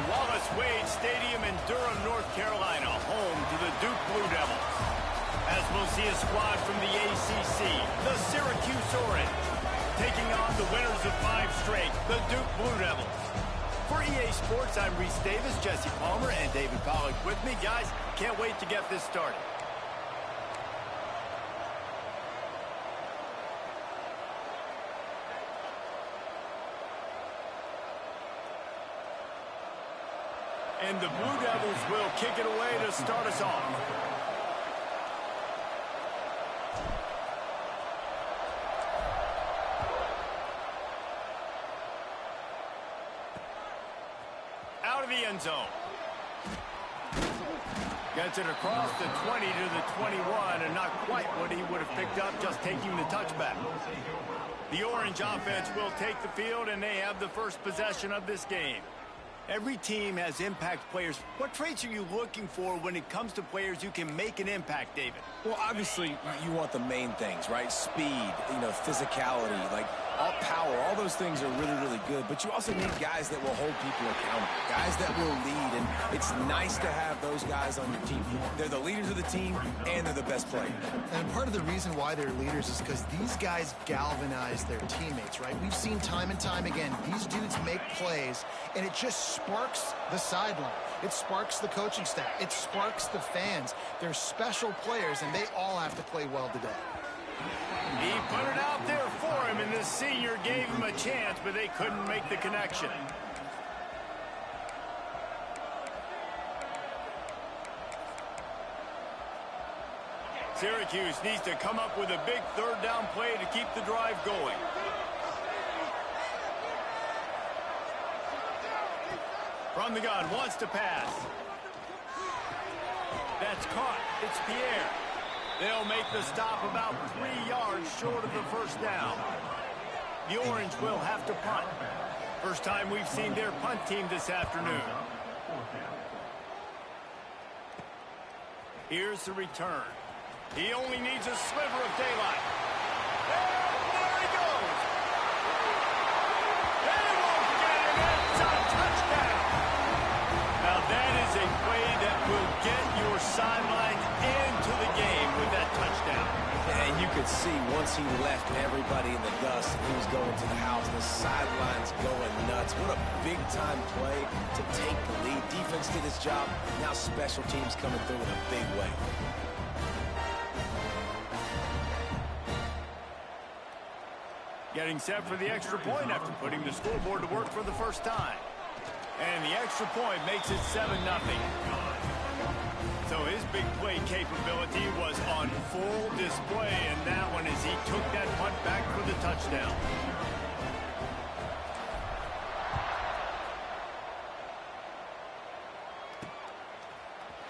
Wallace Wade Stadium in Durham, North Carolina, home to the Duke Blue Devils. As we'll see a squad from the ACC, the Syracuse Orange, taking on the winners of 5 straight, the Duke Blue Devils. For EA Sports, I'm Reese Davis, Jesse Palmer, and David Pollack with me. Guys, can't wait to get this started. And the Blue Devils will kick it away to start us off. Out of the end zone. Gets it across the 20 to the 21, and not quite what he would have picked up just taking the touchback. The Orange offense will take the field, and they have the first possession of this game. Every team has impact players. What traits are you looking for when it comes to players who can make an impact, David? Well, obviously, you want the main things, right? Speed, physicality, all power. All those things are really, really good. But you also need guys that will hold people accountable, guys that will lead. And it's nice to have those guys on your team. They're the leaders of the team, and they're the best players. And part of the reason why they're leaders is because these guys galvanize their teammates, right? We've seen time and time again, these dudes make plays, and it just sparks the sideline. It sparks the coaching staff. It sparks the fans. They're special players, and they all have to play well today. He put it out there for him, and the senior gave him a chance, but they couldn't make the connection. Syracuse needs to come up with a big third down play to keep the drive going. From the gun, wants to pass. That's caught. It's Pierre. They'll make the stop about 3 yards short of the first down. The Orange will have to punt. First time we've seen their punt team this afternoon. Here's the return. He only needs a sliver of daylight. And there he goes. They won't get him. It's a touchdown. Now that is a play that will get your sidelines into the game with that touchdown. And you could see once he left everybody in the dust and he was going to the house, the sidelines going nuts. What a big-time play to take the lead. Defense did its job. Now special teams coming through in a big way. Getting set for the extra point after putting the scoreboard to work for the first time. And the extra point makes it 7-0. So his big play capability was on full display in that one as he took that punt back for the touchdown.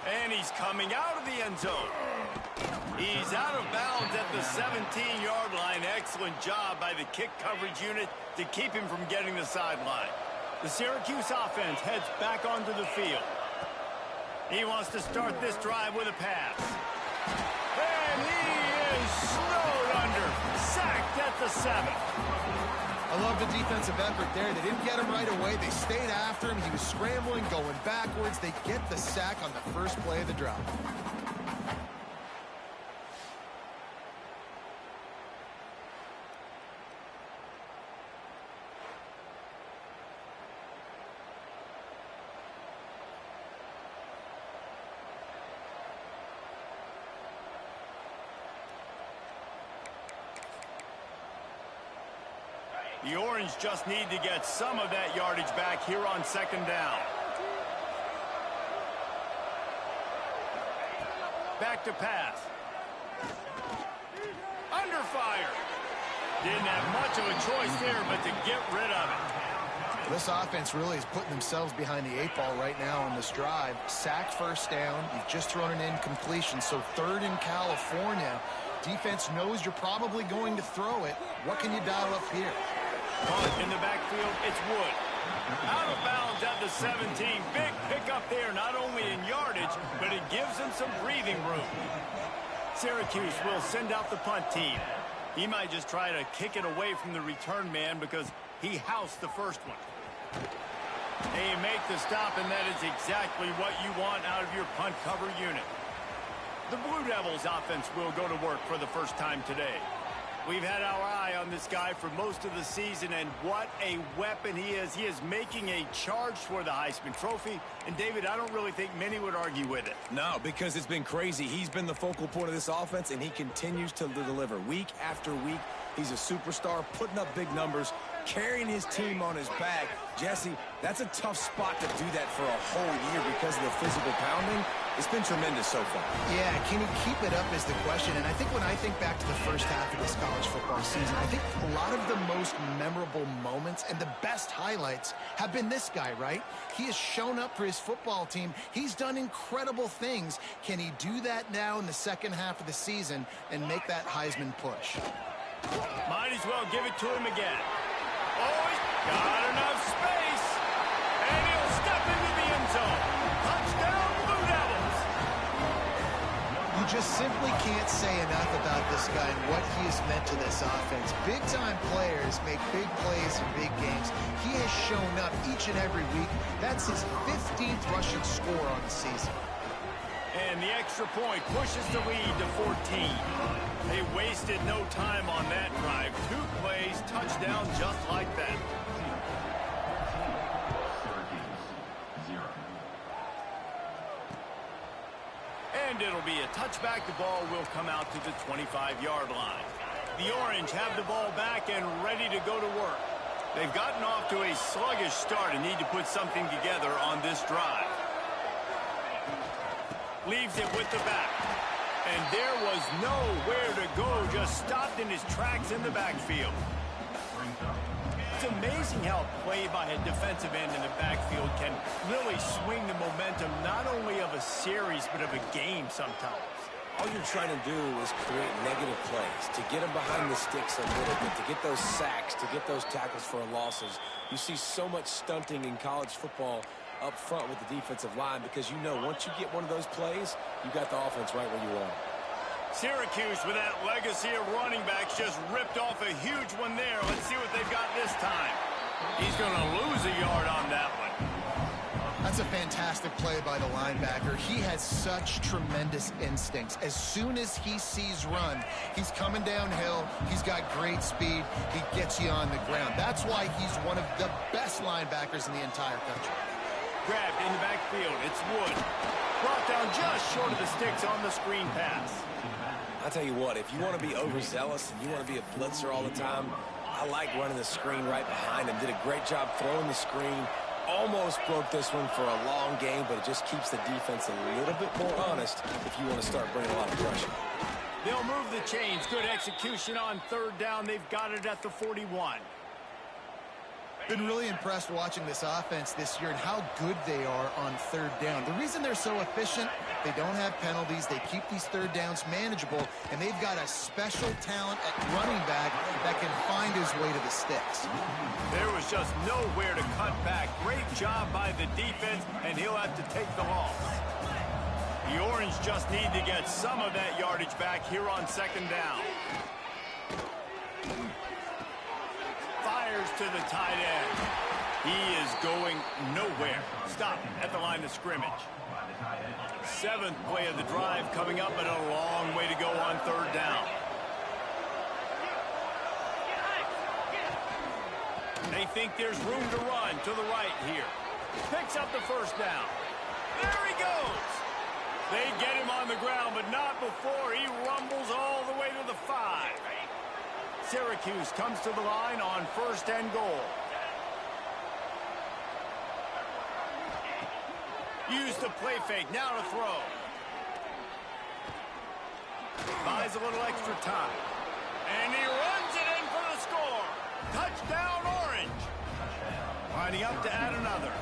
And he's coming out of the end zone. He's out of bounds at the 17-yard line. Excellent job by the kick coverage unit to keep him from getting the sideline. The Syracuse offense heads back onto the field. He wants to start this drive with a pass. And he is snowed under. Sacked at the 7. I love the defensive effort there. They didn't get him right away. They stayed after him. He was scrambling, going backwards. They get the sack on the first play of the drive. The Orange just need to get some of that yardage back here on second down. Back to pass. Under fire. Didn't have much of a choice there, but to get rid of it. This offense really is putting themselves behind the 8 ball right now on this drive. Sack first down. You've just thrown an incompletion, so third in California. Defense knows you're probably going to throw it. What can you dial up here? Punt in the backfield, it's Wood. Out of bounds at the 17. Big pickup there, not only in yardage, but it gives him some breathing room. Syracuse will send out the punt team. He might just try to kick it away from the return man because he housed the first one. They make the stop, and that is exactly what you want out of your punt cover unit. The Blue Devils offense will go to work for the first time today. We've had our eye on this guy for most of the season, and what a weapon he is. He is making a charge for the Heisman Trophy, and David, I don't really think many would argue with it. No, because it's been crazy. He's been the focal point of this offense, and he continues to deliver week after week. He's a superstar, putting up big numbers, carrying his team on his back. Jesse, that's a tough spot to do that for a whole year because of the physical pounding. It's been tremendous so far. Yeah, can he keep it up is the question. And I think when I think back to the first half of this college football season, I think a lot of the most memorable moments and the best highlights have been this guy, right? He has shown up for his football team. He's done incredible things. Can he do that now in the second half of the season and make that Heisman push? Might as well give it to him again. Oh, he's got enough space. And he'll step into the end zone. Touchdown, Blue Devils. You just simply can't say enough about this guy and what he has meant to this offense. Big-time players make big plays in big games. He has shown up each and every week. That's his 15th rushing score on the season. And the extra point pushes the lead to 14. They wasted no time on that drive. 2 plays, touchdown just like that. And it'll be a touchback. The ball will come out to the 25-yard line. The Orange have the ball back and ready to go to work. They've gotten off to a sluggish start and need to put something together on this drive. Leaves it with the back. And there was nowhere to go, just stopped in his tracks in the backfield. It's amazing how a play by a defensive end in the backfield can really swing the momentum not only of a series but of a game sometimes. All you're trying to do is create negative plays, to get them behind the sticks a little bit, to get those sacks, to get those tackles for losses. You see so much stunting in college football up front with the defensive line because you know once you get one of those plays, you got the offense right where you want it. Syracuse with that legacy of running backs just ripped off a huge one there. Let's see what they've got this time. He's going to lose a yard on that one. That's a fantastic play by the linebacker. He has such tremendous instincts. As soon as he sees run, he's coming downhill. He's got great speed. He gets you on the ground. That's why he's one of the best linebackers in the entire country. Grabbed in the backfield. It's Wood. Brought down just short of the sticks on the screen pass. I'll tell you what, if you want to be overzealous and you want to be a blitzer all the time, I like running the screen right behind him. Did a great job throwing the screen. Almost broke this one for a long game, but it just keeps the defense a little bit more honest if you want to start bringing a lot of pressure. They'll move the chains. Good execution on third down. They've got it at the 41. Been really impressed watching this offense this year and how good they are on third down. The reason they're so efficient, they don't have penalties. They keep these third downs manageable, and they've got a special talent at running back that can find his way to the sticks. There was just nowhere to cut back. Great job by the defense, and he'll have to take the loss. The Orange just need to get some of that yardage back here on second down. Fires to the tight end. He is going nowhere. Stop at the line of scrimmage. 7th play of the drive coming up, but a long way to go on third down. They think there's room to run to the right here. Picks up the first down. There he goes. They get him on the ground, but not before he rumbles all the way to the 5. Syracuse comes to the line on 1st and goal. Use the play fake, now to throw. Buys a little extra time. And he runs it in for the score. Touchdown, Orange. Lining up to add another.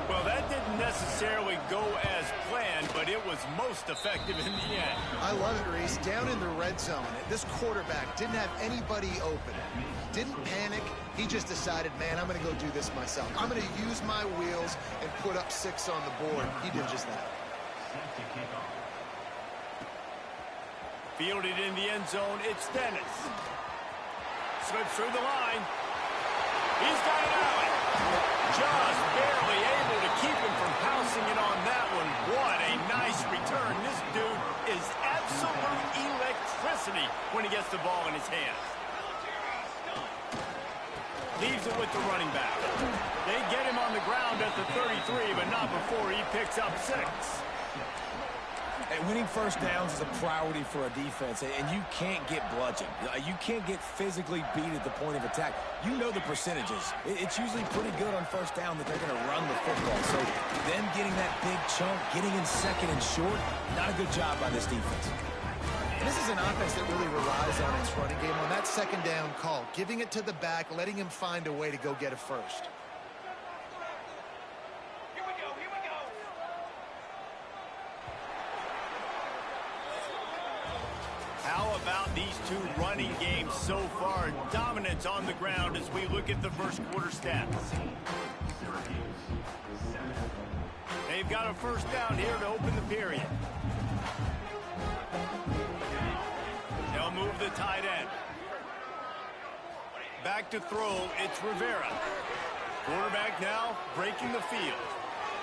Well, that didn't necessarily go as planned, but it was most effective in the end. I love it, Reese. Down in the red zone, this quarterback didn't have anybody open. Didn't panic. He just decided, man, I'm going to go do this myself. I'm going to use my wheels and put up 6 on the board. He did just that. Fielded in the end zone, it's Dennis. Slips through the line. He's got it out. Just electricity when he gets the ball in his hands. Leaves it with the running back. They get him on the ground at the 33, but not before he picks up 6. And winning first downs is a priority for a defense, and you can't get bludgeoned. You can't get physically beat at the point of attack. You know the percentages. It's usually pretty good on first down that they're going to run the football. So them getting that big chunk, getting in second and short, not a good job by this defense. This is an offense that really relies on its running game. On that second down call, giving it to the back, letting him find a way to go get it first. How about these two running games so far? Dominance on the ground as we look at the first quarter stats. They've got a first down here to open the period. They'll move the tight end. Back to throw, it's Rivera. Quarterback now breaking the field.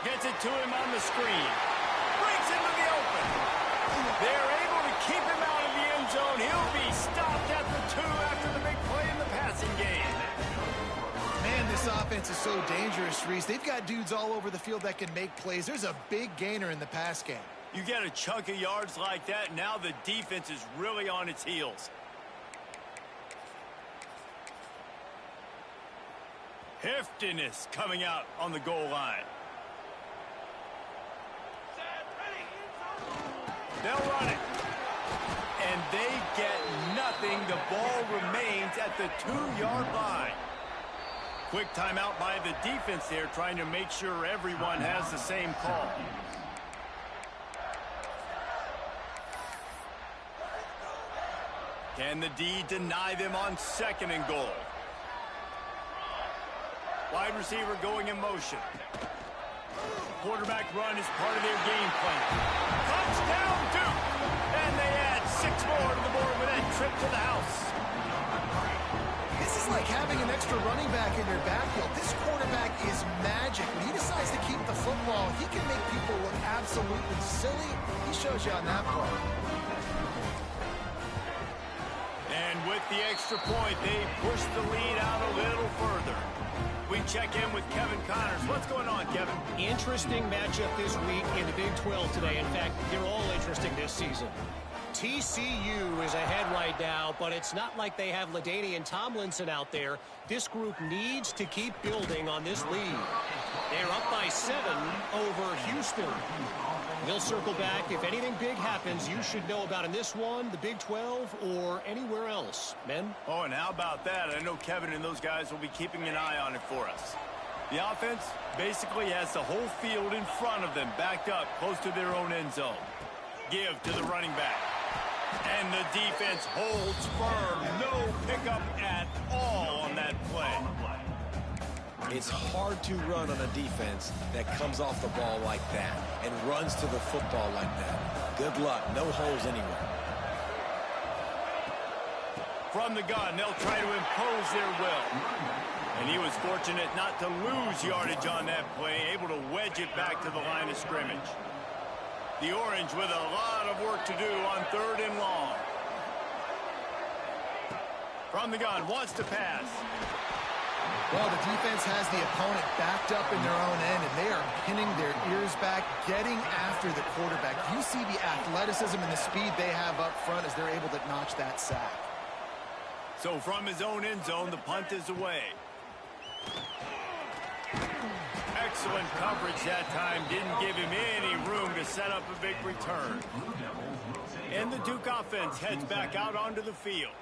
Gets it to him on the screen. Breaks into the open. They're able to keep him out of the end zone. He'll be stopped at the 2 after the big play in the passing game. Man, this offense is so dangerous, Reese. They've got dudes all over the field that can make plays. There's a big gainer in the pass game. You get a chunk of yards like that, now the defense is really on its heels. Heftiness coming out on the goal line. They'll run it. And they get nothing. The ball remains at the 2-yard line. Quick timeout by the defense there, trying to make sure everyone has the same call. Can the D deny them on 2nd and goal? Wide receiver going in motion. Quarterback run is part of their game plan. Touchdown, Duke! And they add 6 more to the board with that trip to the house. This is like having an extra running back in your backfield. This quarterback is magic. When he decides to keep the football, he can make people look absolutely silly. He shows you on that play. And with the extra point, they push the lead out a little further. We check in with Kevin Connors. What's going on, Kevin? Interesting matchup this week in the Big 12 today. In fact, they're all interesting this season. TCU is ahead right now, but it's not like they have LaDainian Tomlinson out there. This group needs to keep building on this lead. They're up by 7 over Houston. They'll circle back. If anything big happens, you should know about in this one, the Big 12, or anywhere else. Men? Oh, and how about that? I know Kevin and those guys will be keeping an eye on it for us. The offense basically has the whole field in front of them, backed up close to their own end zone. Give to the running back. And the defense holds firm. No pickup at all on that play. It's hard to run on a defense that comes off the ball like that and runs to the football like that. Good luck. No holes anywhere. From the gun, they'll try to impose their will. And he was fortunate not to lose yardage on that play, able to wedge it back to the line of scrimmage. The Orange with a lot of work to do on 3rd and long. From the gun, wants to pass. Well, the defense has the opponent backed up in their own end, and they are pinning their ears back, getting after the quarterback. You see the athleticism and the speed they have up front as they're able to notch that sack. So from his own end zone, the punt is away. Excellent coverage that time. Didn't give him any room to set up a big return. And the Duke offense heads back out onto the field.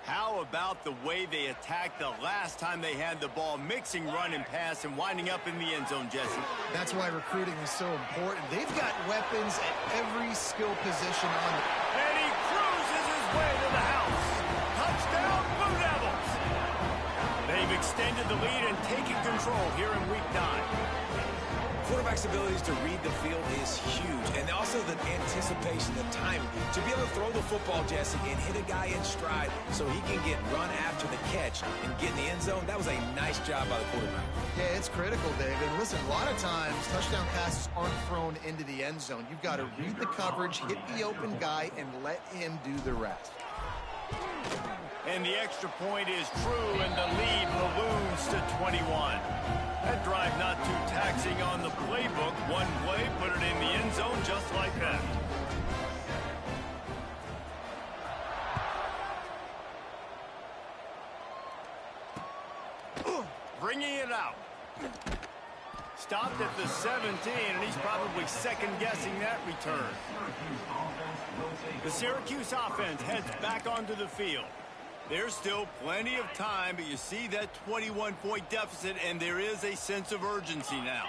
How about the way they attacked the last time they had the ball, mixing run and pass and winding up in the end zone, Jesse? That's why recruiting is so important. They've got weapons at every skill position on the... And he cruises his way to the house. Touchdown, Blue Devils! They've extended the lead and taken control here in Week 9. Quarterback's abilities to read the field is huge, and also the anticipation, the timing. To be able to throw the football, Jesse, and hit a guy in stride so he can get run after the catch and get in the end zone, that was a nice job by the quarterback. Yeah, it's critical, David. Listen, a lot of times touchdown passes aren't thrown into the end zone. You've got to read the coverage, hit the open guy, and let him do the rest. And the extra point is true, and the lead balloons to 21. That drive not too taxing on the playbook. One play, put it in the end zone just like that. Bringing it out. Stopped at the 17, and he's probably second-guessing that return. The Syracuse offense heads back onto the field. There's still plenty of time, but you see that 21-point deficit, and there is a sense of urgency now.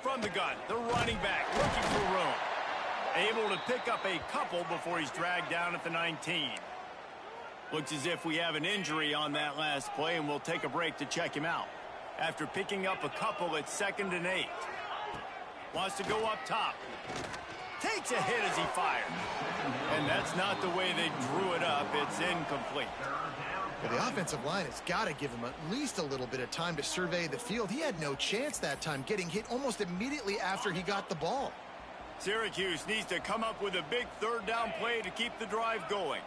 From the gun, the running back looking for room. Able to pick up a couple before he's dragged down at the 19. Looks as if we have an injury on that last play, and we'll take a break to check him out. After picking up a couple at 2nd and 8. Wants to go up top. Takes a hit as he fires. And that's not the way they drew it up. It's incomplete. Well, the offensive line has got to give him at least a little bit of time to survey the field. He had no chance that time, getting hit almost immediately after he got the ball. Syracuse needs to come up with a big third down play to keep the drive going.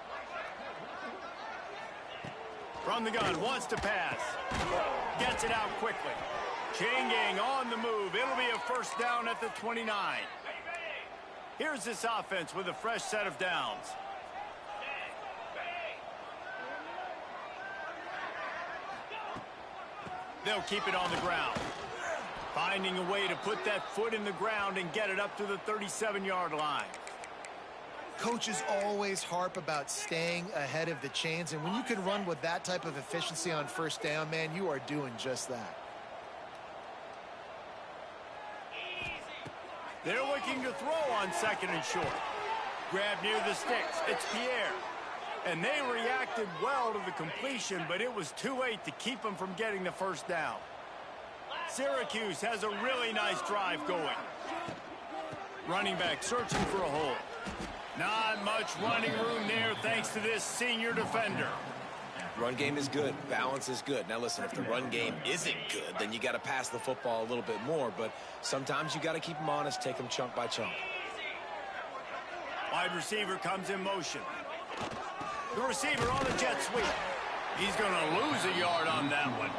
From the gun, wants to pass. Gets it out quickly. Chain gang on the move. It'll be a first down at the 29. Here's this offense with a fresh set of downs. They'll keep it on the ground. Finding a way to put that foot in the ground and get it up to the 37-yard line. Coaches always harp about staying ahead of the chains, and when you can run with that type of efficiency on first down, man, you are doing just that. They're looking to throw on 2nd and short. Grab near the sticks. It's Pierre. And they reacted well to the completion, but it was too late to keep them from getting the first down. Syracuse has a really nice drive going. Running back searching for a hole. Not much running room there thanks to this senior defender. Run game is good. Balance is good. Now, listen, if the run game isn't good, then you got to pass the football a little bit more. But sometimes you got to keep them honest, take them chunk by chunk. Wide receiver comes in motion. The receiver on a jet sweep. He's going to lose a yard on that one.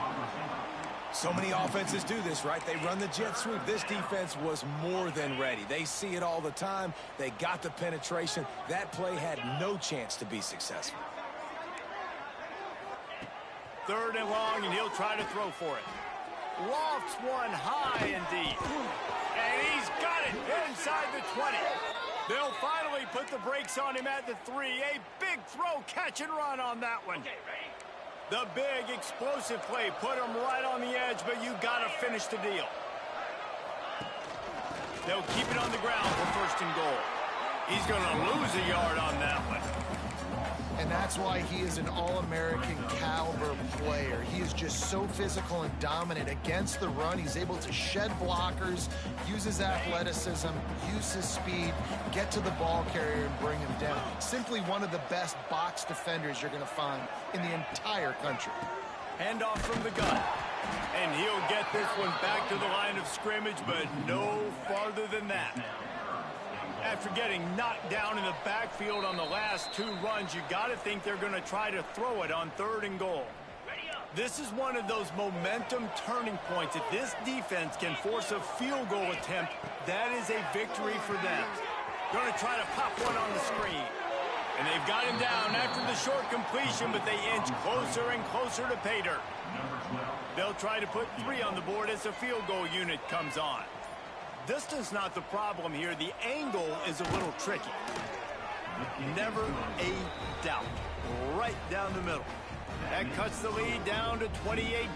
So many offenses do this, right? They run the jet sweep. This defense was more than ready. They see it all the time. They got the penetration. That play had no chance to be successful. 3rd and long, and he'll try to throw for it. Lofts one high and deep. And he's got it inside the 20. They'll finally put the brakes on him at the 3. A big throw, catch and run on that one. The big explosive play put him right on the edge, but you got to finish the deal. They'll keep it on the ground for 1st and goal. He's going to lose a yard on that one. And that's why he is an All-American caliber player. He is just so physical and dominant against the run. He's able to shed blockers, use his athleticism, use his speed, get to the ball carrier and bring him down. Simply one of the best box defenders you're going to find in the entire country. Handoff from the gun. And he'll get this one back to the line of scrimmage, but no farther than that. After getting knocked down in the backfield on the last 2 runs, you got to think they're going to try to throw it on 3rd and goal. This is one of those momentum turning points. If this defense can force a field goal attempt, that is a victory for them. Going to try to pop one on the screen. And they've got him down after the short completion, but they inch closer and closer to pay dirt. They'll try to put 3 on the board as the field goal unit comes on. Distance not the problem here. The angle is a little tricky. Never a doubt. Right down the middle. That cuts the lead down to 28-10.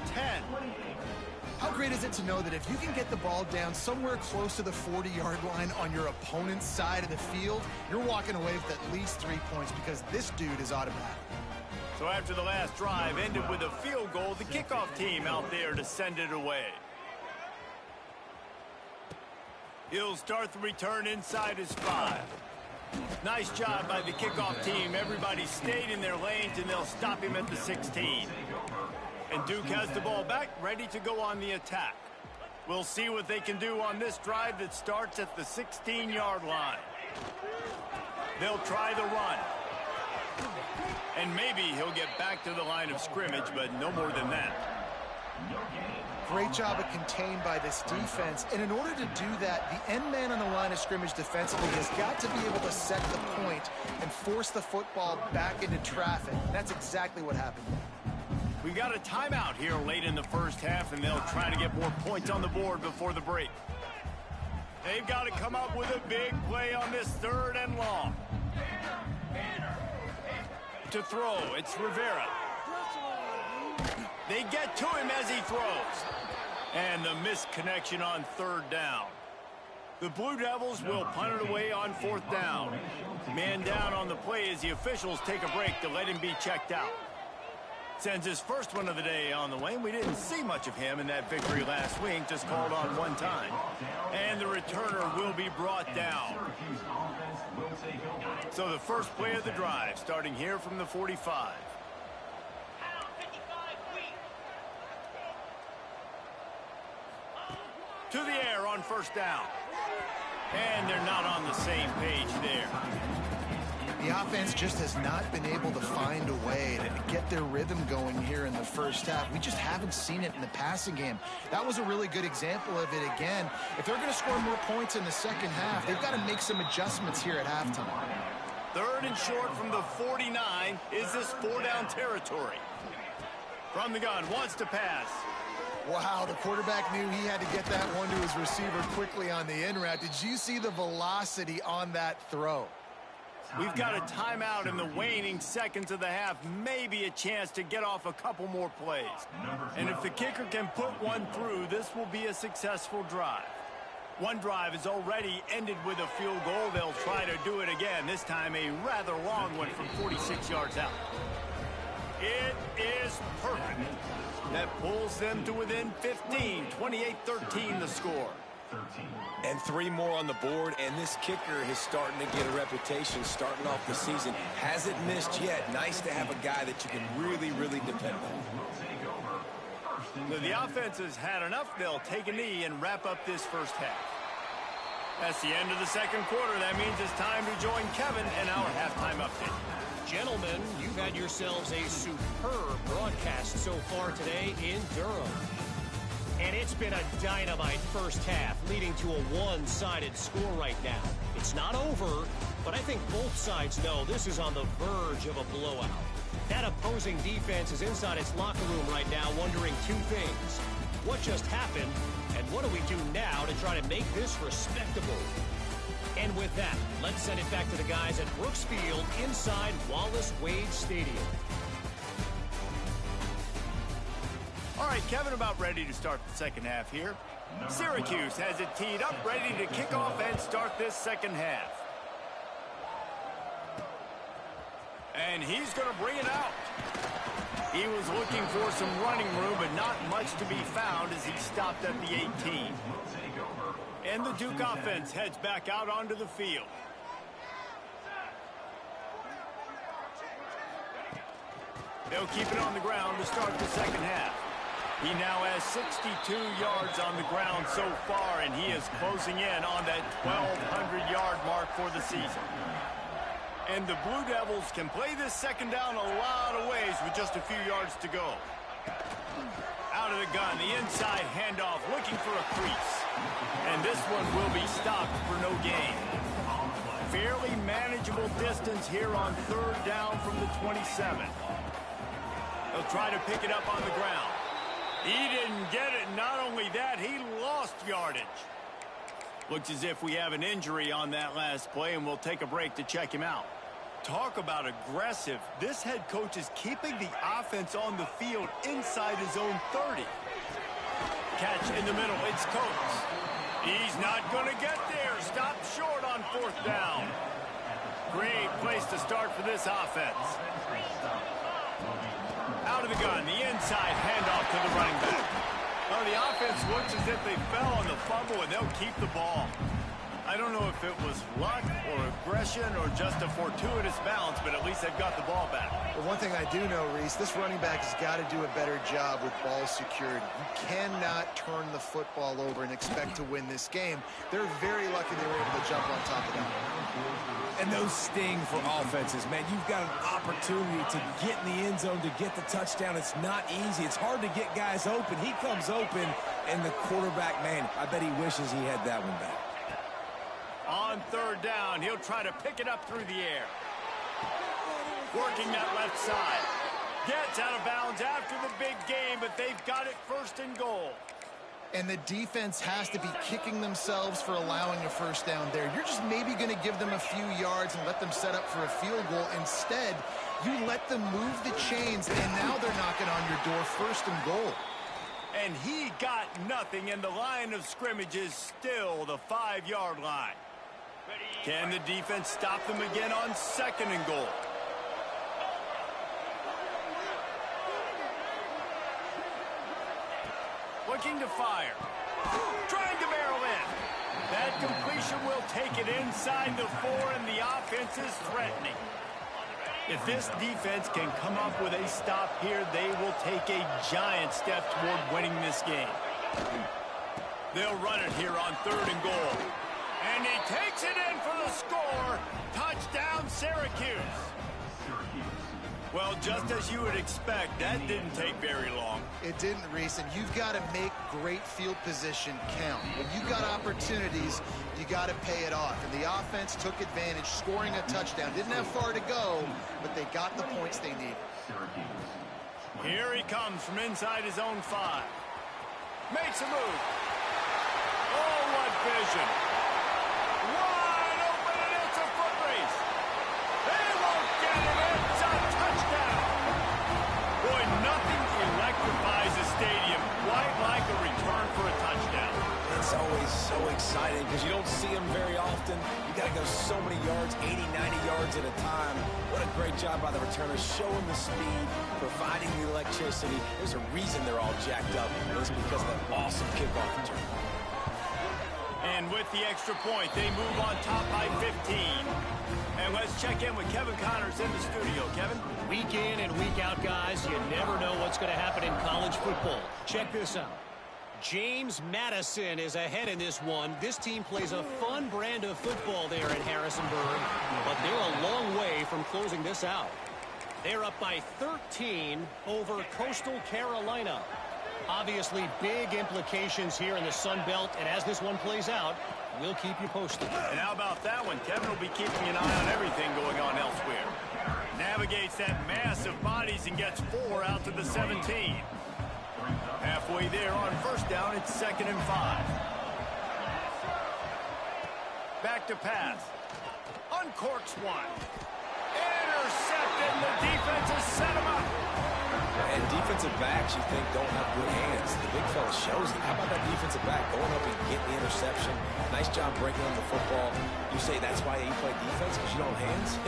How great is it to know that if you can get the ball down somewhere close to the 40-yard line on your opponent's side of the field, you're walking away with at least 3 points because this dude is automatic. So after the last drive ended with a field goal, the kickoff team out there to send it away. He'll start the return inside his 5. Nice job by the kickoff team. Everybody stayed in their lanes, and they'll stop him at the 16. And Duke has the ball back, ready to go on the attack. We'll see what they can do on this drive that starts at the 16-yard line. They'll try the run. And maybe he'll get back to the line of scrimmage, but no more than that. Great job of contained by this defense. And in order to do that, the end man on the line of scrimmage defensively has got to be able to set the point and force the football back into traffic. And that's exactly what happened. We got a timeout here late in the first half, and they'll try to get more points on the board before the break. They've got to come up with a big play on this 3rd and long. To throw, it's Rivera. They get to him as he throws. And the missed connection on 3rd down. The Blue Devils will punt it away on 4th down. Man down on the play as the officials take a break to let him be checked out. Sends his first one of the day on the way. We didn't see much of him in that victory last week, just called on one time. And the returner will be brought down. So the first play of the drive, starting here from the 45. To the air on 1st down. And they're not on the same page there. The offense just has not been able to find a way to get their rhythm going here in the first half. We just haven't seen it in the passing game. That was a really good example of it again. If they're going to score more points in the second half, they've got to make some adjustments here at halftime. 3rd and short from the 49. Is this 4-down territory? From the gun, wants to pass. Wow, the quarterback knew he had to get that one to his receiver quickly on the in route. Did you see the velocity on that throw? We've got a timeout in the waning seconds of the half. Maybe a chance to get off a couple more plays. And if the kicker can put one through, this will be a successful drive. One drive has already ended with a field goal. They'll try to do it again, this time a rather long one from 46 yards out. It is perfect. That pulls them to within 15, 28-13 the score. And 3 more on the board, and this kicker is starting to get a reputation starting off the season. Hasn't missed yet. Nice to have a guy that you can really, really depend on. So the offense has had enough. They'll take a knee and wrap up this first half. That's the end of the second quarter. That means it's time to join Kevin and our halftime update. Gentlemen, you've had yourselves a superb broadcast so far today in Durham. And it's been a dynamite first half, leading to a one-sided score right now. It's not over, but I think both sides know this is on the verge of a blowout. That opposing defense is inside its locker room right now wondering 2 things. What just happened, and what do we do now to try to make this respectable? And with that, let's send it back to the guys at Brooks Field inside Wallace Wade Stadium. All right, Kevin, about ready to start the second half here. Syracuse has it teed up, ready to kick off and start this second half. And he's going to bring it out. He was looking for some running room, but not much to be found as he stopped at the 18. And the Duke offense heads back out onto the field. They'll keep it on the ground to start the second half. He now has 62 yards on the ground so far, and he is closing in on that 1,200-yard mark for the season. And the Blue Devils can play this second down a lot of ways with just a few yards to go. Out of the gun, the inside handoff, looking for a crease. And this one will be stopped for no gain. Fairly manageable distance here on 3rd down from the 27. They'll try to pick it up on the ground. He didn't get it. Not only that, he lost yardage. Looks as if we have an injury on that last play, and we'll take a break to check him out. Talk about aggressive. This head coach is keeping the offense on the field inside his own 30. Catch in the middle. It's Coates. He's not going to get there. Stop short on 4th down. Great place to start for this offense. Out of the gun, the inside handoff to the running back. Oh, the offense looks as if they fell on the fumble, and they'll keep the ball. I don't know if it was luck or aggression or just a fortuitous bounce, but at least they've got the ball back. But one thing I do know, Reese, this running back has got to do a better job with ball security. You cannot turn the football over and expect to win this game. They're very lucky they were able to jump on top of that. And those sting for offenses, man. You've got an opportunity to get in the end zone, to get the touchdown. It's not easy. It's hard to get guys open. He comes open, and the quarterback, man, I bet he wishes he had that one back. On third down, he'll try to pick it up through the air. Working that left side. Gets out of bounds after the big game, but they've got it first and goal. And the defense has to be kicking themselves for allowing a first down there. You're just maybe going to give them a few yards and let them set up for a field goal. Instead, you let them move the chains, and now they're knocking on your door first and goal. And he got nothing, and the line of scrimmage is still the 5-yard line. Can the defense stop them again on second and goal? Looking to fire. Trying to barrel in. That completion will take it inside the 4, and the offense is threatening. If this defense can come up with a stop here, they will take a giant step toward winning this game. They'll run it here on third and goal. And he takes it in for the score. Touchdown, Syracuse. Well, just as you would expect, that didn't take very long. It didn't, Reese, and you've got to make great field position count. When you've got opportunities, you got to pay it off. And the offense took advantage, scoring a touchdown. Didn't have far to go, but they got the points they needed. Here he comes from inside his own 5. Makes a move. Oh, what vision. Wide open, and it's a foot race. They won't get it. It's a touchdown. Boy, nothing electrifies a stadium quite like a return for a touchdown. It's always so exciting because you don't see them very often. You got to go so many yards, 80, 90 yards at a time. What a great job by the returners, showing the speed, providing the electricity. There's a reason they're all jacked up. It's because of that awesome kickoff return. And with the extra point, they move on top by 15. And let's check in with Kevin Connors in the studio. Kevin? Week in and week out, guys, you never know what's going to happen in college football. Check this out. James Madison is ahead in this one. This team plays a fun brand of football there in Harrisonburg, but they're a long way from closing this out. They're up by 13 over Coastal Carolina. Obviously, big implications here in the Sun Belt, and as this one plays out, we'll keep you posted. And how about that one? Kevin will be keeping an eye on everything going on elsewhere. Navigates that mass of bodies and gets 4 out to the 17. Halfway there on first down, it's 2nd and 5. Back to pass. Uncorks one. Intercepted, and the defense has set him up. And defensive backs, you think, don't have good hands. The big fella shows it. How about that defensive back going up and getting the interception? Nice job breaking on the football. You say that's why you play defense, because you don't have hands?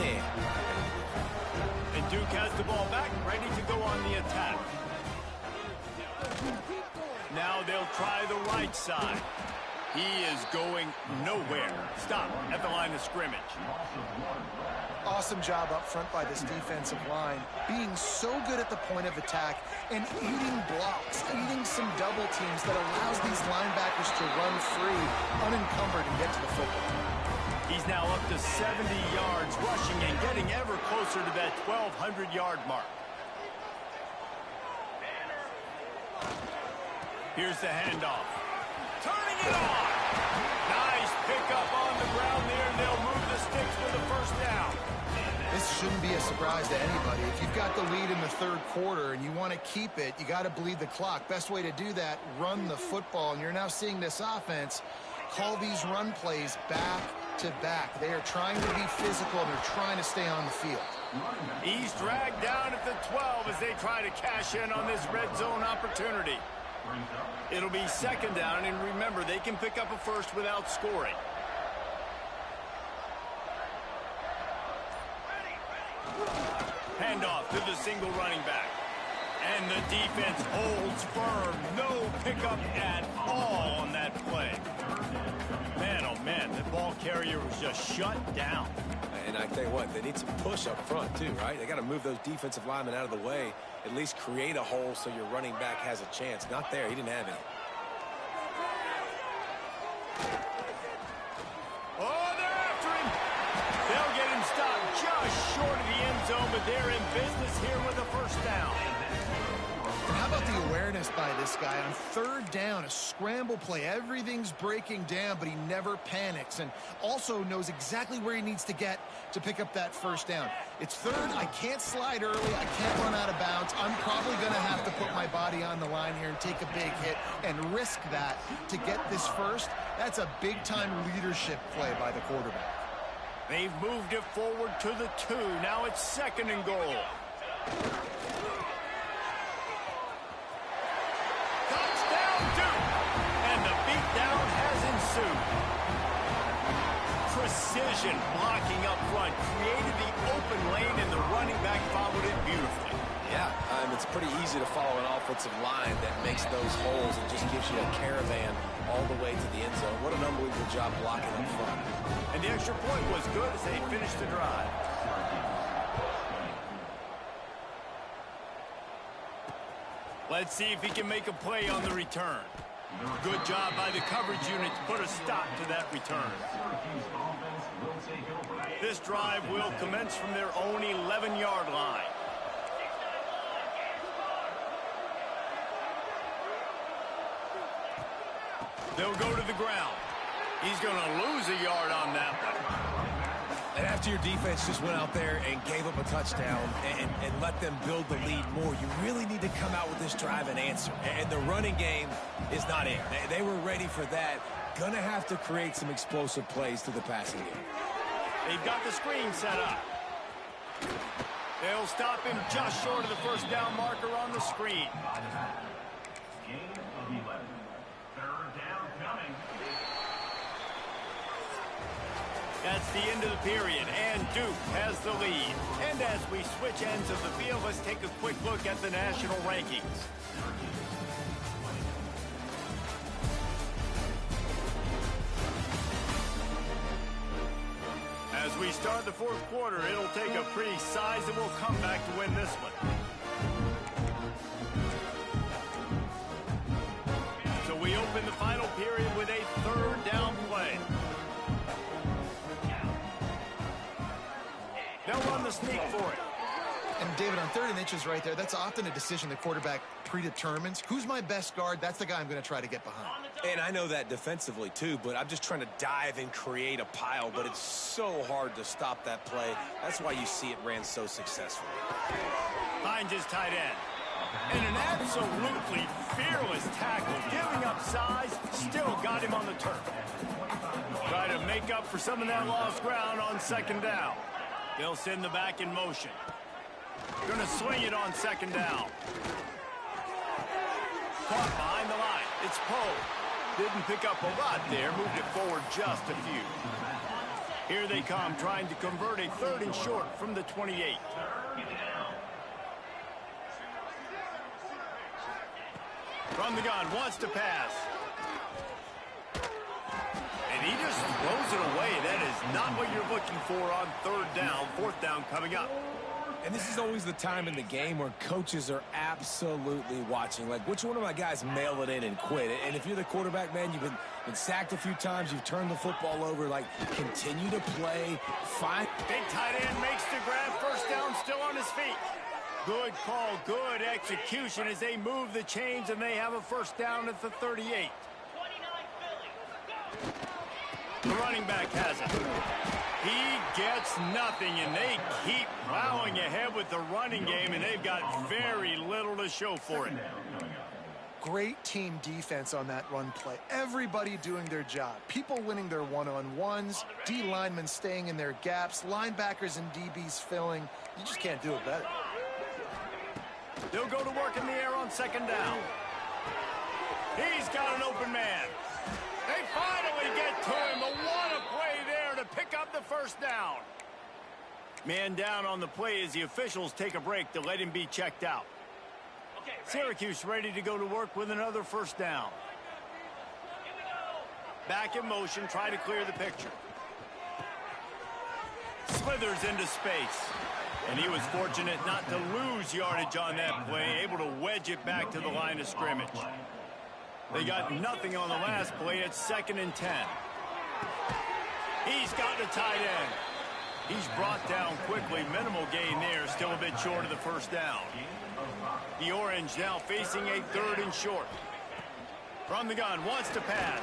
And Duke has the ball back, ready to go on the attack. Now they'll try the right side. He is going nowhere. Stop at the line of scrimmage. Awesome job up front by this defensive line, being so good at the point of attack and eating blocks, eating some double teams that allows these linebackers to run free, unencumbered, and get to the football. He's now up to 70 yards rushing and getting ever closer to that 1,200-yard mark. Here's the handoff. Turning it on. Nice pickup on the ground there. They'll move the sticks for the first down. This shouldn't be a surprise to anybody. If you've got the lead in the third quarter and you want to keep it, you got to bleed the clock. Best way to do that, run the football. And you're now seeing this offense call these run plays back to back. They are trying to be physical, and they're trying to stay on the field. He's dragged down at the 12 as they try to cash in on this red zone opportunity. It'll be 2nd down, and remember, they can pick up a first without scoring. Handoff to the single running back. And the defense holds firm. No pickup at all on that play. Man, oh man, the ball carrier was just shut down. And I tell you what, they need some push up front too, right? They got to move those defensive linemen out of the way, at least create a hole so your running back has a chance. Not there. He didn't have any. Oh, they're after him. They'll get him stopped just short of the end zone, but they're in business here with a first down. And how about the awareness by this guy on third down, a scramble play. Everything's breaking down, but he never panics and also knows exactly where he needs to get to pick up that first down. It's third. I can't slide early. I can't run out of bounds. I'm probably going to have to put my body on the line here and take a big hit and risk that to get this first. That's a big-time leadership play by the quarterback. They've moved it forward to the 2. Now it's 2nd and goal. Touchdown, Duke! And the beatdown has ensued. Precision blocking up front created the open lane, and the running back followed it beautifully. Yeah, it's pretty easy to follow an offensive line that makes those holes and just gives you a caravan all the way to the end zone. What an unbelievable job blocking up front. And the extra point was good as they finished the drive. Let's see if he can make a play on the return. Good job by the coverage unit to put a stop to that return. This drive will commence from their own 11-yard line. They'll go to the ground. He's going to lose a yard on that one. And after your defense just went out there and gave up a touchdown and let them build the lead more, you really need to come out with this drive and answer. And the running game is not in. They were ready for that. Gonna have to create some explosive plays to the passing game. They've got the screen set up. They'll stop him just short of the first down marker on the screen. That's the end of the period, and Duke has the lead. And as we switch ends of the field, let's take a quick look at the national rankings. As we start the fourth quarter, it'll take a pretty sizable comeback to win this one. So we open the final period with a third down play. They'll run the sneak for it. And David, on 3rd and inches right there, that's often a decision the quarterback predetermines. Who's my best guard? That's the guy I'm going to try to get behind. And I know that defensively too, but I'm just trying to dive and create a pile, but it's so hard to stop that play. That's why you see it ran so successfully. Finds his tight end. And an absolutely fearless tackle, giving up size, still got him on the turf. Try to make up for some of that lost ground on 2nd down. They'll send the back in motion. Going to swing it on 2nd down. Caught behind the line. It's Poe. Didn't pick up a lot there. Moved it forward just a few. Here they come, trying to convert a 3rd and short from the 28. From the gun, wants to pass. And he just throws it away. That is not what you're looking for on 3rd down. 4th down coming up. And this is always the time in the game where coaches are absolutely watching. Like, which one of my guys mail it in and quit? And if you're the quarterback, man, you've been sacked a few times. You've turned the football over. Like, continue to play. Fine. Big tight end makes the grab. First down, still on his feet. Good call, good execution as they move the chains, and they have a first down at the 38. The running back has it. He gets nothing, and they keep plowing ahead with the running game, and they've got very little to show for it. Great team defense on that run play. Everybody doing their job. People winning their one-on-ones, D linemen staying in their gaps, linebackers and DBs filling. You just can't do it better. They'll go to work in the air on 2nd down. He's got an open man. They finally get to him, but what a play there to pick up the first down. Man down on the play as the officials take a break to let him be checked out. Syracuse ready to go to work with another first down. Back in motion, try to clear the picture. Slithers into space. And he was fortunate not to lose yardage on that play, able to wedge it back to the line of scrimmage. They got nothing on the last play. It's 2nd and 10. He's got the tight end. He's brought down quickly. Minimal gain there. Still a bit short of the first down. The Orange now facing a 3rd and short. From the gun, wants to pass.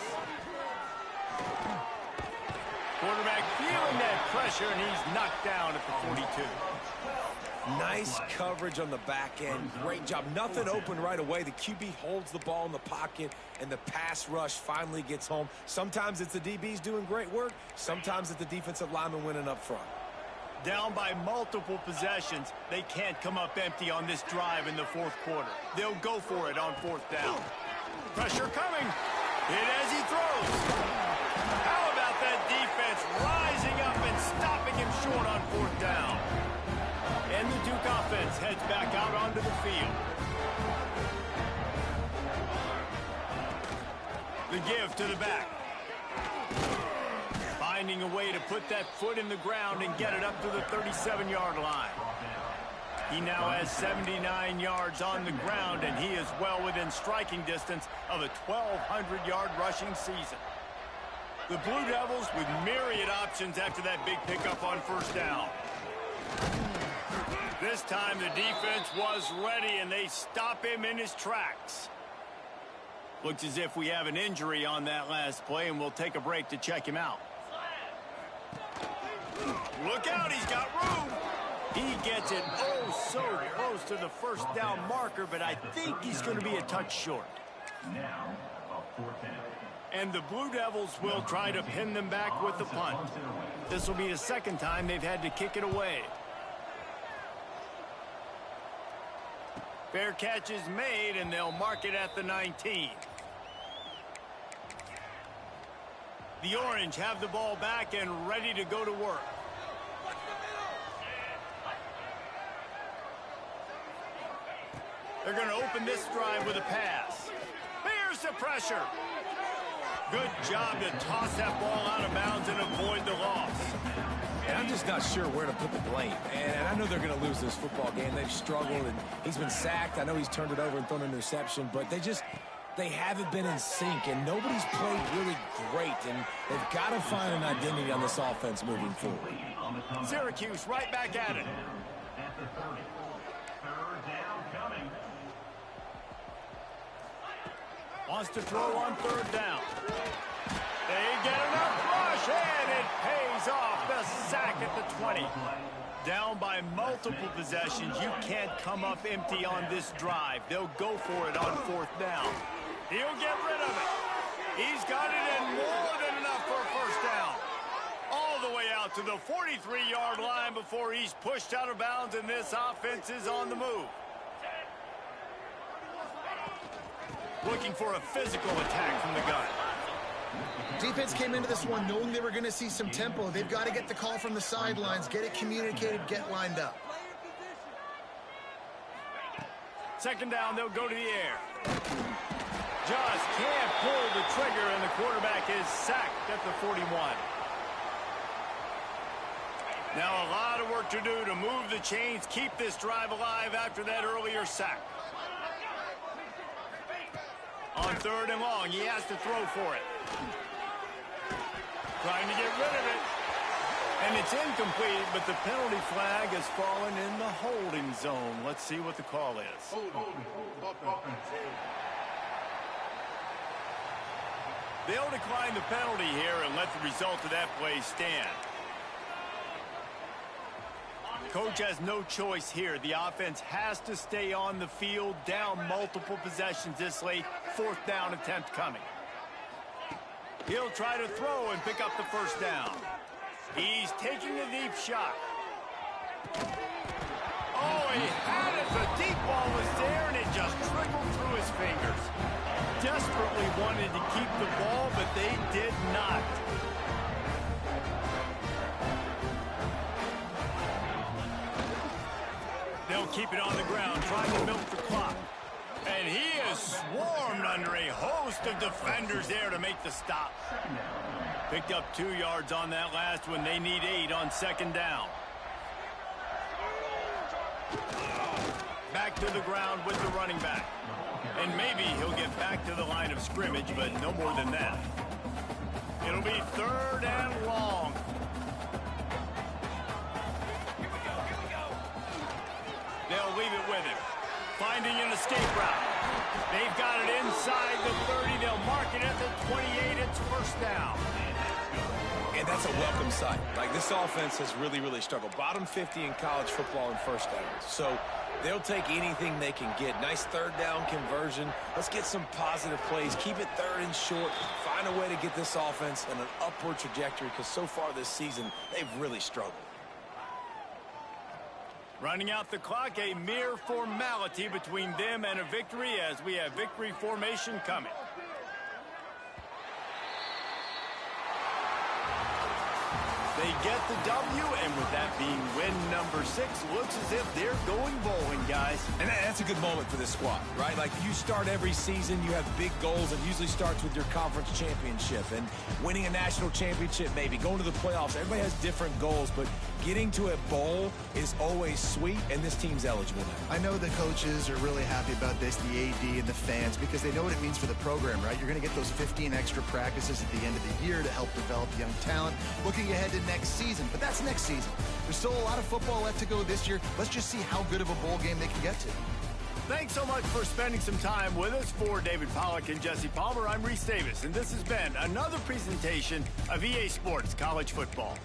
Quarterback feeling that pressure, and he's knocked down at the 42. Nice coverage on the back end. Great job. Nothing open right away. The QB holds the ball in the pocket, and the pass rush finally gets home. Sometimes it's the DBs doing great work. Sometimes it's the defensive lineman winning up front. Down by multiple possessions. They can't come up empty on this drive in the 4th quarter. They'll go for it on 4th down. Pressure coming. Hit as he throws. How about that defense rising up and stopping him short on 4th down? And the Duke offense heads back out onto the field. The give to the back. Finding a way to put that foot in the ground and get it up to the 37-yard line. He now has 79 yards on the ground, and he is well within striking distance of a 1,200-yard rushing season. The Blue Devils with myriad options after that big pickup on 1st down. This time the defense was ready, and they stop him in his tracks. Looks as if we have an injury on that last play, and we'll take a break to check him out. Look out, he's got room. He gets it oh so close to the 1st down marker, but I think he's going to be a touch short. And the Blue Devils will try to pin them back with the punt. This will be the 2nd time they've had to kick it away. Fair catch is made, and they'll mark it at the 19. The Orange have the ball back and ready to go to work. They're going to open this drive with a pass. Here's the pressure. Good job to toss that ball out of bounds and avoid the loss. And I'm just not sure where to put the blame. And I know they're going to lose this football game. They've struggled, and he's been sacked. I know he's turned it over and thrown an interception, but they haven't been in sync, and nobody's played really great, and they've got to find an identity on this offense moving forward. Syracuse right back at it. Wants to throw on 3rd down. They get enough rush, and it pays off. The sack at the 20. Down by multiple possessions. You can't come up empty on this drive. They'll go for it on 4th down. He'll get rid of it. He's got it in more than enough for a 1st down. All the way out to the 43-yard line before he's pushed out of bounds, and this offense is on the move. Looking for a physical attack from the gun. Defense came into this one knowing they were going to see some tempo. They've got to get the call from the sidelines, get it communicated, get lined up. 2nd down, they'll go to the air. Just can't pull the trigger, and the quarterback is sacked at the 41. Now a lot of work to do to move the chains, keep this drive alive after that earlier sack. On 3rd and long, he has to throw for it. Trying to get rid of it. And it's incomplete, but the penalty flag has fallen in the holding zone. Let's see what the call is. They'll decline the penalty here and let the result of that play stand. Coach has no choice here. The offense has to stay on the field, down multiple possessions this late. 4th down attempt coming. He'll try to throw and pick up the 1st down. He's taking a deep shot. Oh, he had it. The deep ball was there, and it just trickled through his fingers. Desperately wanted to keep the ball, but they did not. They'll keep it on the ground, trying to milk the clock. And And he is swarmed under a host of defenders there to make the stop. Picked up 2 yards on that last one. They need 8 on second down. Back to the ground with the running back. And maybe he'll get back to the line of scrimmage, but no more than that. It'll be 3rd and long. They'll leave it with him. Finding an escape route. They've got it inside the 30. They'll mark it at the 28. It's first down. And that's a welcome sight. Like, this offense has really, really struggled. Bottom 50 in college football in first downs. So they'll take anything they can get. Nice 3rd down conversion. Let's get some positive plays. Keep it 3rd and short. Find a way to get this offense in an upward trajectory, because so far this season, they've really struggled. Running out the clock, a mere formality between them and a victory, as we have victory formation coming. They get the W, and with that being win number 6, looks as if they're going bowling, guys. And that's a good moment for this squad, right? Like, you start every season, you have big goals. It usually starts with your conference championship and winning a national championship, maybe going to the playoffs. Everybody has different goals, but getting to a bowl is always sweet, and this team's eligible now. I know the coaches are really happy about this, the AD and the fans, because they know what it means for the program, right? You're going to get those 15 extra practices at the end of the year to help develop young talent. Looking ahead to next season, but that's next season. There's still a lot of football left to go this year. Let's just see how good of a bowl game they can get to. Thanks so much for spending some time with us. For David Pollack and Jesse Palmer, I'm Reese Davis, and this has been another presentation of EA Sports College Football.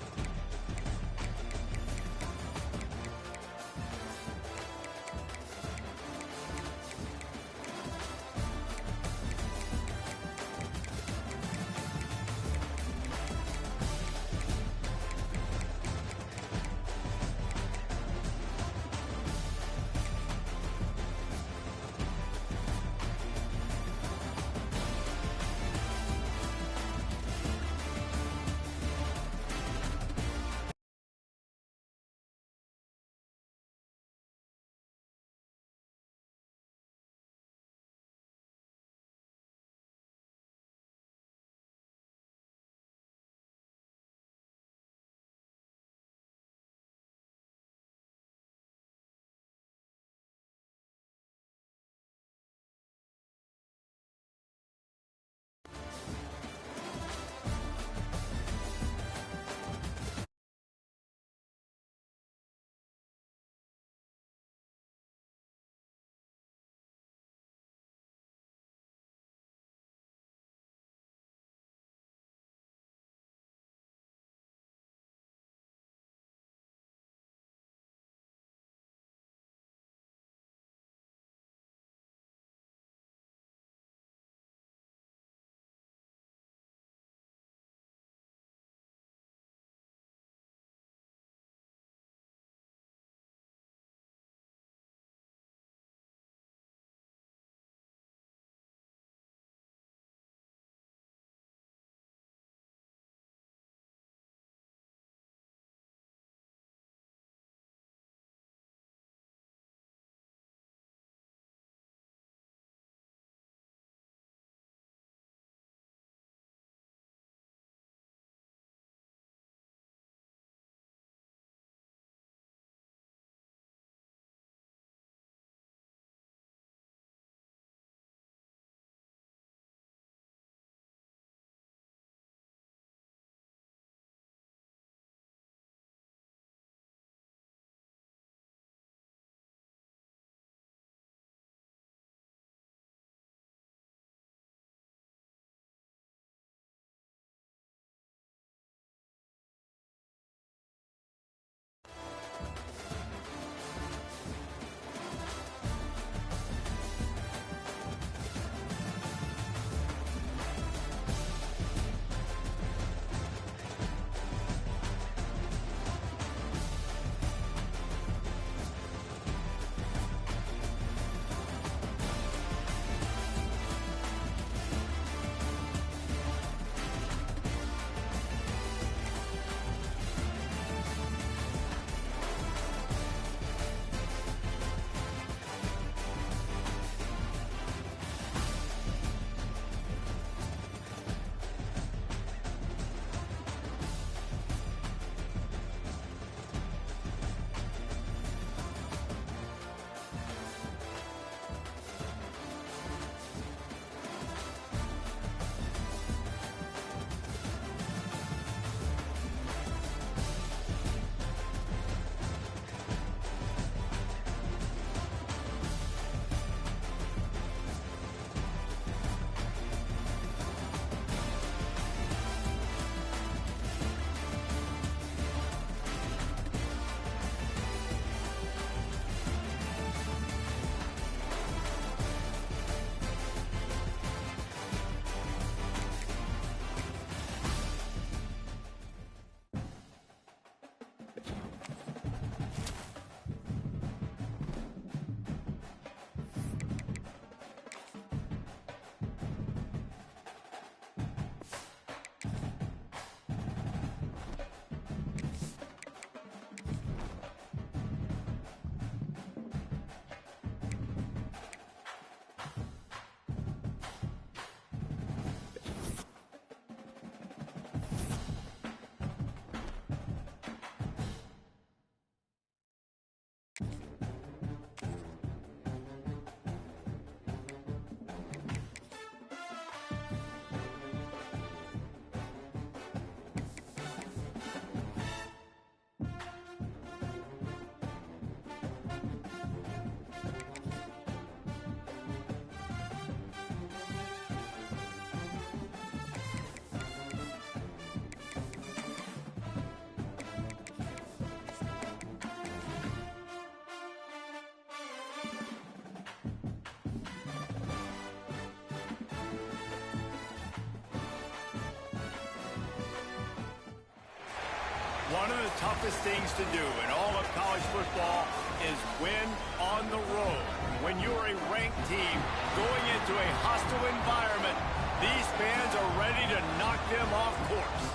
One of the toughest things to do in all of college football is win on the road. When you're a ranked team going into a hostile environment, these fans are ready to knock them off course.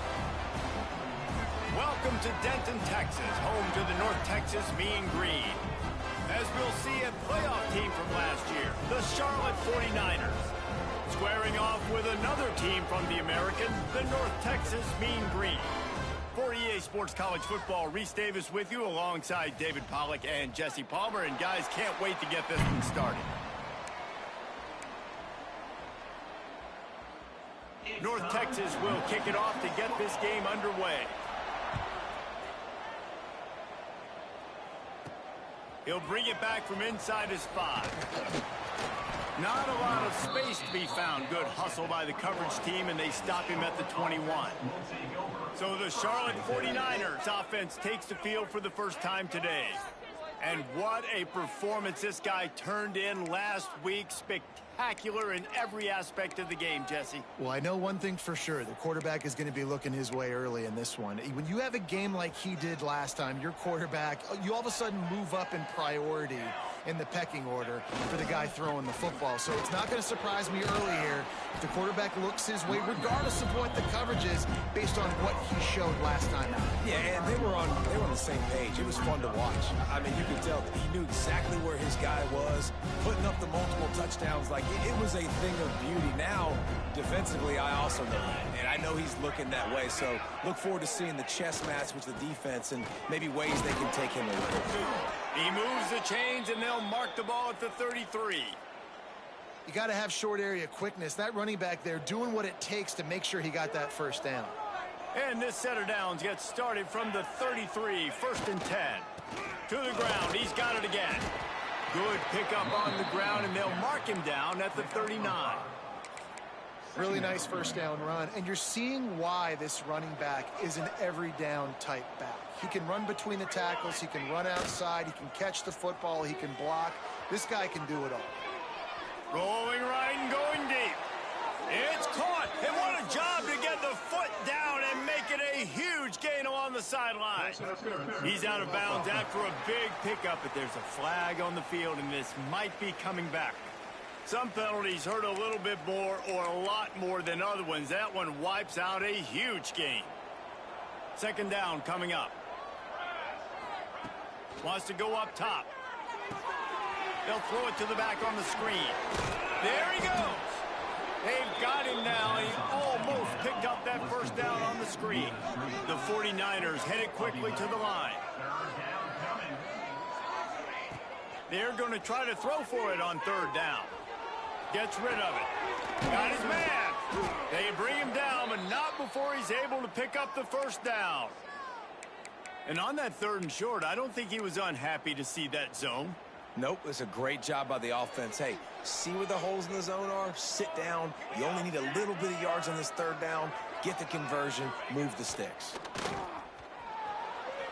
Welcome to Denton, Texas, home to the North Texas Mean Green. As we'll see a playoff team from last year, the Charlotte 49ers. Squaring off with another team from the American, the North Texas Mean Green. For EA Sports College Football, Reese Davis with you alongside David Pollack and Jesse Palmer. And guys, can't wait to get this one started. North Texas will kick it off to get this game underway. He'll bring it back from inside his 5. Not a lot of space to be found. Good hustle by the coverage team, and they stop him at the 21. So the Charlotte 49ers offense takes the field for the first time today. And what a performance this guy turned in last week. Spectacular in every aspect of the game, Jesse. Well, I know one thing for sure. The quarterback is going to be looking his way early in this one. When you have a game like he did last time, your quarterback, you all of a sudden move up in priority in the pecking order for the guy throwing the football. So it's not going to surprise me early here if the quarterback looks his way, regardless of what the coverage is, based on what he showed last time out. Yeah, and they were on the same page. It was fun to watch. I mean, you could tell he knew exactly where his guy was, putting up the multiple touchdowns. Like, it was a thing of beauty. Now, defensively, I also know that, and I know he's looking that way. So look forward to seeing the chess match with the defense and maybe ways they can take him away. He moves the chains, and they'll mark the ball at the 33. You got to have short area quickness. That running back there doing what it takes to make sure he got that first down. And this set of downs gets started from the 33, 1st and 10. To the ground, he's got it again. Good pickup on the ground, and they'll mark him down at the 39. Really nice first down run, and you're seeing why this running back is an every down type back. He can run between the tackles, he can run outside, he can catch the football, he can block. This guy can do it all. Rolling right and going deep. It's caught, and what a job to get the foot down and make it a huge gain along the sideline. He's out of bounds after a big pickup, but there's a flag on the field, and this might be coming back. Some penalties hurt a little bit more or a lot more than other ones. That one wipes out a huge gain. 2nd down coming up. Wants to go up top. They'll throw it to the back on the screen. There he goes. They've got him now. He almost picked up that first down on the screen. The 49ers headed quickly to the line. They're going to try to throw for it on 3rd down. Gets rid of it. Got his man. They bring him down, but not before he's able to pick up the first down. And on that 3rd and short, I don't think he was unhappy to see that zone. Nope, it's a great job by the offense. Hey, see where the holes in the zone are? Sit down. You only need a little bit of yards on this 3rd down. Get the conversion. Move the sticks.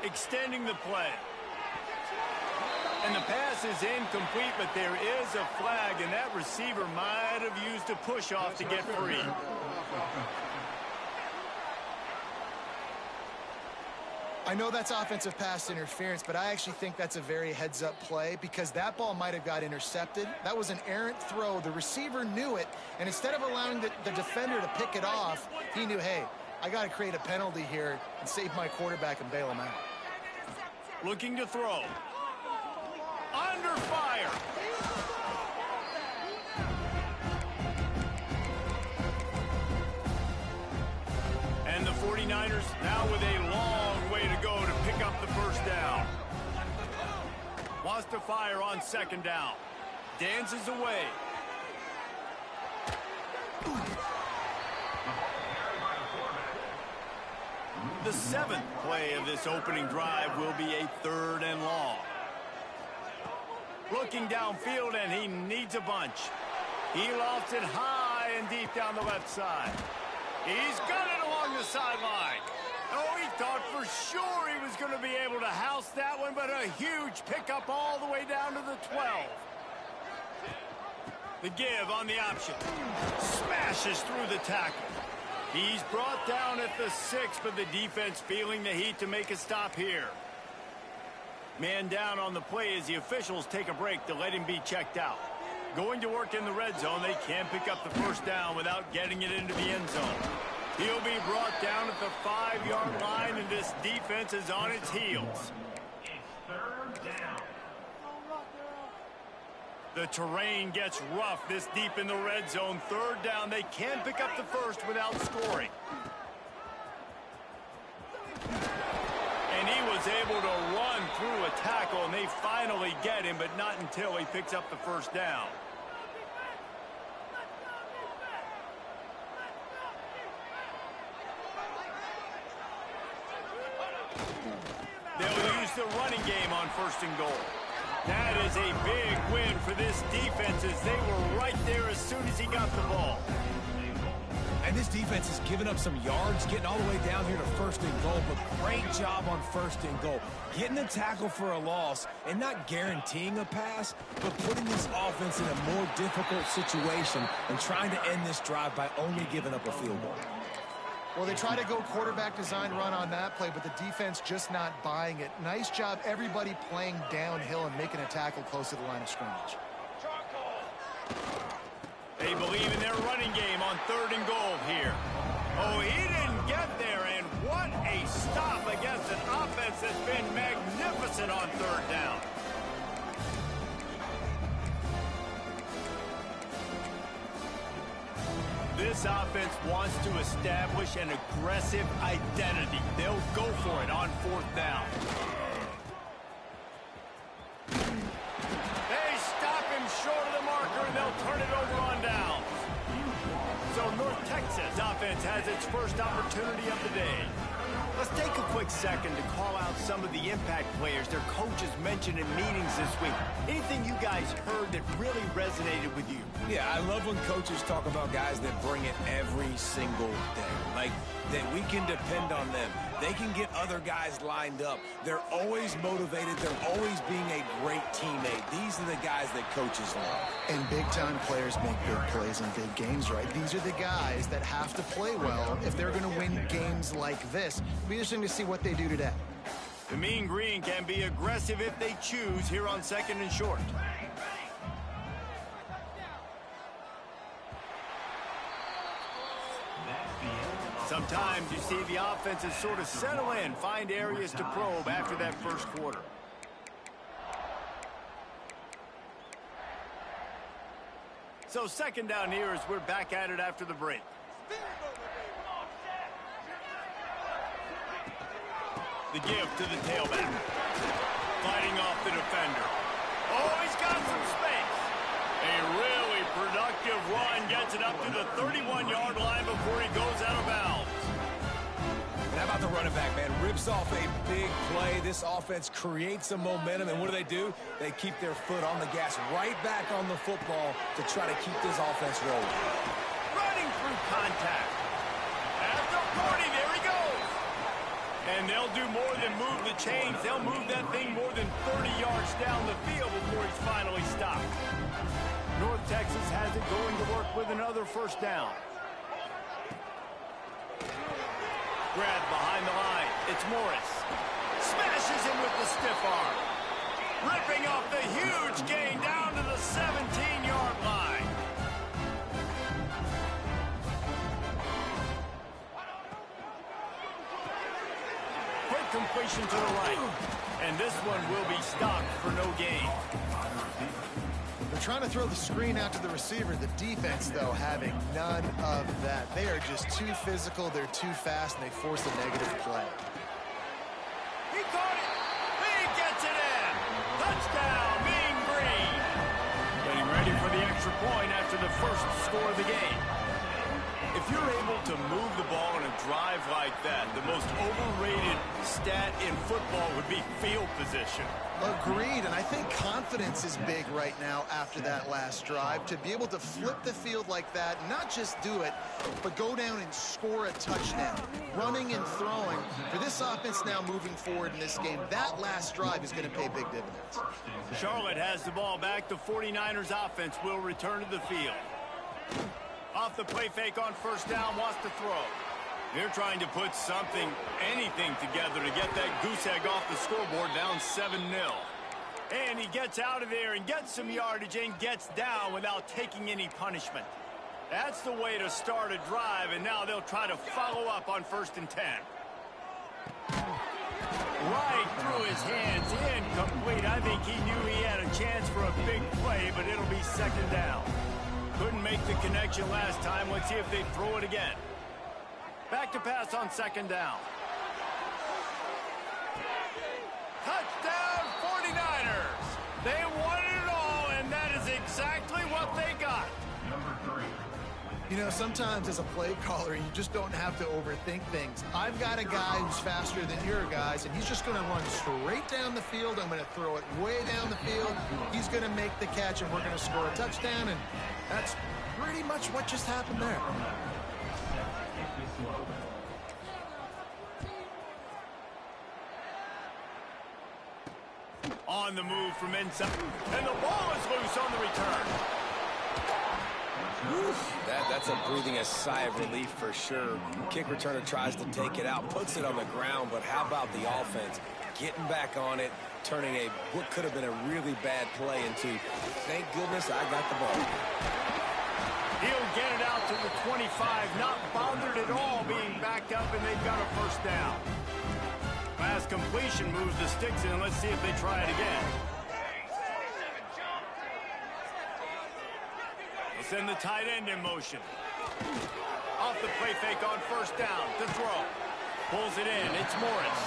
Extending the play. And the pass is incomplete, but there is a flag, and that receiver might have used a push-off to get free. I know that's offensive pass interference, but I actually think that's a very heads-up play because that ball might have got intercepted. That was an errant throw. The receiver knew it, and instead of allowing the defender to pick it off, he knew, hey, I got to create a penalty here and save my quarterback and bail him out. Looking to throw. Under fire. And the 49ers now with a long way to go to pick up the first down. Wants to fire on 2nd down. Dances away. The 7th play of this opening drive will be a 3rd and long. Looking downfield, and he needs a bunch. He lofts it high and deep down the left side. He's got it along the sideline. Oh, he thought for sure he was going to be able to house that one, but a huge pickup all the way down to the 12. The give on the option. Smashes through the tackle. He's brought down at the 6, but the defense feeling the heat to make a stop here. Man down on the play as the officials take a break to let him be checked out. Going to work in the red zone, they can't pick up the first down without getting it into the end zone. He'll be brought down at the 5-yard line, and this defense is on its heels. The terrain gets rough this deep in the red zone. Third down, they can't pick up the first without scoring. And he was able to run through a tackle, and they finally get him, but not until he picks up the first down. They'll use the running game on 1st and goal. That is a big win for this defense as they were right there as soon as he got the ball. And this defense has given up some yards, getting all the way down here to 1st and goal, but great job on 1st and goal. Getting the tackle for a loss and not guaranteeing a pass, but putting this offense in a more difficult situation and trying to end this drive by only giving up a field goal. Well, they try to go quarterback design run on that play, but the defense just not buying it. Nice job, everybody playing downhill and making a tackle close to the line of scrimmage. They believe in their running game on 3rd and goal here. Oh, he didn't get there, and what a stop against an offense that's been magnificent on 3rd down. This offense wants to establish an aggressive identity. They'll go for it on 4th down. They stop him short of the marker, and they'll turn it over on downs. So North Texas offense has its first opportunity of the day. Let's take a quick second to call out some of the impact players their coaches mentioned in meetings this week. Anything you guys heard that really resonated with you? Yeah, I love when coaches talk about guys that bring it every single day. Like, that we can depend on them. They can get other guys lined up. They're always motivated. They're always being a great teammate. These are the guys that coaches love. And big-time players make big plays in big games, right? These are the guys that have to play well if they're going to win games like this. It'll be interesting to see what they do today. The Mean Green can be aggressive if they choose here on 2nd and short. Sometimes you see the offenses sort of settle in, find areas to probe after that first quarter. So 2nd down here as we're back at it after the break. The give to the tailback. Fighting off the defender. Oh, he's got some space. A really productive run gets it up to the 31-yard line before he goes out of bounds. And how about the running back, man? Rips off a big play. This offense creates some momentum, and what do? They keep their foot on the gas right back on the football to try to keep this offense rolling. Running through contact. At the 40, there he goes. And they'll do more than move the chains. They'll move that thing more than 30 yards down the field before he's finally stopped. North Texas has it going to work with another 1st down. Grab behind the line. It's Morris. Smashes him with the stiff arm. Ripping off the huge gain down to the 17-yard line. Quick completion to the right. And this one will be stopped for no gain. They're trying to throw the screen out to the receiver. The defense, though, having none of that. They are just too physical, they're too fast, and they force a negative play. He caught it. He gets it in. Touchdown, Mean Green. Getting ready for the extra point after the first score of the game. If you're able to move the ball in a drive like that, the most overrated stat in football would be field position. Agreed, and I think confidence is big right now after that last drive. To be able to flip the field like that, not just do it, but go down and score a touchdown. Running and throwing. For this offense now moving forward in this game, that last drive is going to pay big dividends. Charlotte has the ball back. The 49ers offense will return to the field. Off the play fake on first down, wants to throw. They're trying to put something, anything together to get that goose egg off the scoreboard, down 7-0. And he gets out of there and gets some yardage and gets down without taking any punishment. That's the way to start a drive, and now they'll try to follow up on 1st and 10. Right through his hands, incomplete. I think he knew he had a chance for a big play, but it'll be 2nd down. Couldn't make the connection last time. Let's see if they throw it again. Back to pass on 2nd down. Touchdown 49ers! They wanted it all, and that is exactly what they got. You know, sometimes as a play caller, you just don't have to overthink things. I've got a guy who's faster than your guys, and he's just going to run straight down the field. I'm going to throw it way down the field. He's going to make the catch, and we're going to score a touchdown, and that's pretty much what just happened there. On the move from inside, and the ball is loose on the return. That's a breathing a sigh of relief for sure. Kick returner tries to take it out, puts it on the ground, but how about the offense getting back on it, turning what could have been a really bad play into, thank goodness I got the ball. He'll get it out to the 25, not bothered at all being backed up, and they've got a 1st down. Pass completion moves the sticks in. Let's see if they try it again. They'll send the tight end in motion. Off the play fake on 1st down. To throw. Pulls it in. It's Morris.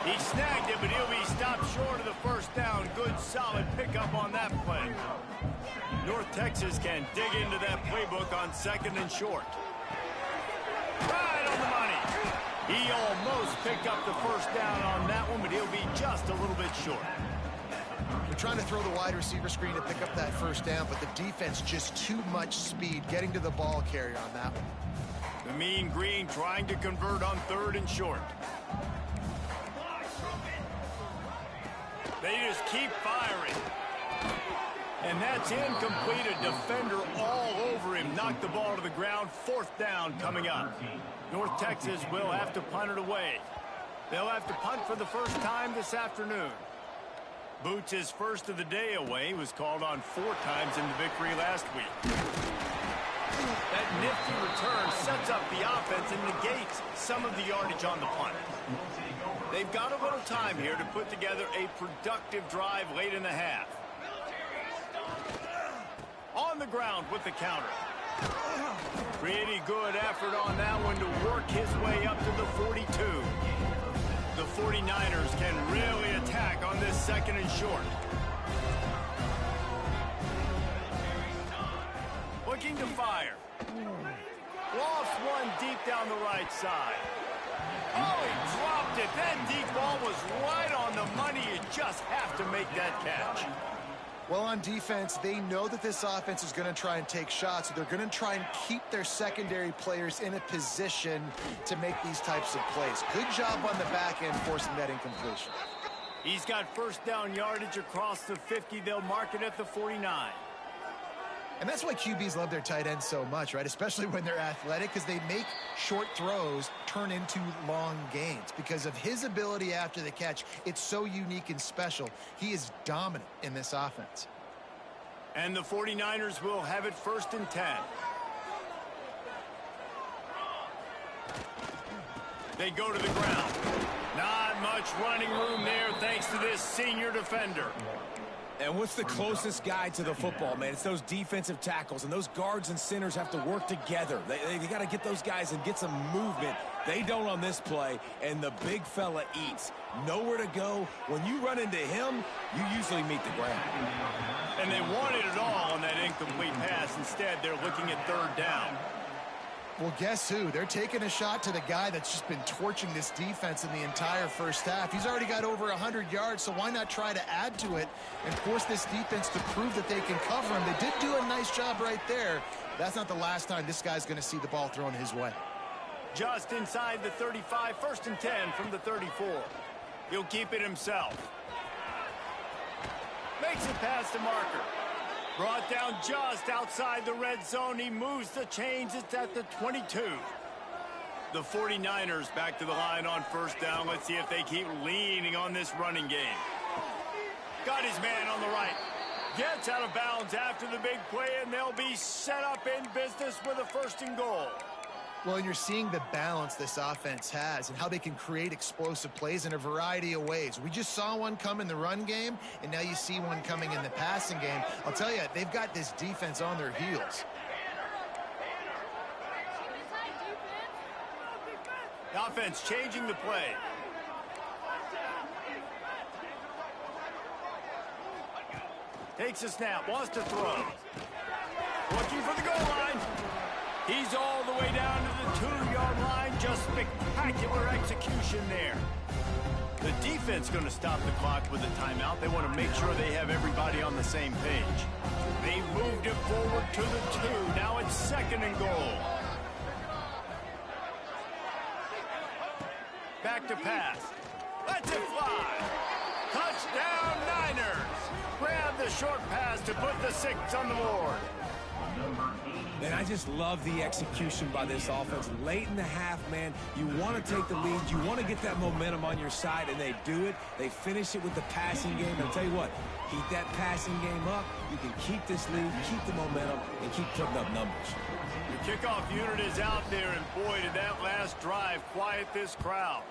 He snagged it, but he'll be stopped short of the 1st down. Good, solid pickup on that play. North Texas can dig into that playbook on 2nd and short. Right on the money. He almost picked up the 1st down on that one, but he'll be just a little bit short. They're trying to throw the wide receiver screen to pick up that 1st down, but the defense just too much speed getting to the ball carrier on that one. The Mean Green trying to convert on 3rd and short. They just keep firing. And that's incomplete. A defender all over him. Knocked the ball to the ground. 4th down coming up. North Texas will have to punt it away. They'll have to punt for the first time this afternoon. Boots' first of the day away was called on 4 times in the victory last week. That nifty return sets up the offense and negates some of the yardage on the punt. They've got a little time here to put together a productive drive late in the half. On the ground with the counter. Pretty good effort on that one to work his way up to the 42. The 49ers can really attack on this 2nd and short. Looking to fire. Lofts one deep down the right side. Oh, he dropped it. That deep ball was right on the money. You just have to make that catch. Well, on defense, they know that this offense is going to try and take shots. So they're going to try and keep their secondary players in a position to make these types of plays. Good job on the back end forcing that incompletion. He's got 1st down yardage across the 50. They'll mark it at the 49. And that's why QBs love their tight ends so much, right? Especially when they're athletic, because they make short throws turn into long gains. Because of his ability after the catch, it's so unique and special. He is dominant in this offense. And the 49ers will have it 1st and 10. They go to the ground. Not much running room there thanks to this senior defender. And what's the closest guy to the football, man? It's those defensive tackles, and those guards and centers have to work together. They got to get those guys and get some movement. They don't on this play, and the big fella eats. Nowhere to go. When you run into him, you usually meet the ground. And they wanted it all on that incomplete pass. Instead, they're looking at 3rd down. Well, guess who? They're taking a shot to the guy that's just been torching this defense in the entire first half. He's already got over 100 yards, so why not try to add to it and force this defense to prove that they can cover him? They did do a nice job right there. That's not the last time this guy's going to see the ball thrown his way. Just inside the 35, 1st and 10 from the 34. He'll keep it himself. Makes it past the marker. Brought down just outside the red zone. He moves the chains. It's at the 22. The 49ers back to the line on first down. Let's see if they keep leaning on this running game. Got his man on the right. Gets out of bounds after the big play, and they'll be set up in business with a 1st and goal. Well, and you're seeing the balance this offense has and how they can create explosive plays in a variety of ways. We just saw one come in the run game, and now you see one coming in the passing game. I'll tell you, they've got this defense on their heels. The offense changing the play. Takes a snap, wants to throw. Looking for the goal line. He's all the way down to the 2-yard line. Just spectacular execution there. The defense going to stop the clock with a timeout. They want to make sure they have everybody on the same page. They moved it forward to the 2. Now it's 2nd and goal. Back to pass. Lets it fly. Touchdown Niners. Grab the short pass to put the 6 on the board. And I just love the execution by this offense. Late in the half, man, you want to take the lead. You want to get that momentum on your side, and they do it. They finish it with the passing game. And I'll tell you what, keep that passing game up. You can keep this lead, keep the momentum, and keep putting up numbers. The kickoff unit is out there, and boy, did that last drive quiet this crowd.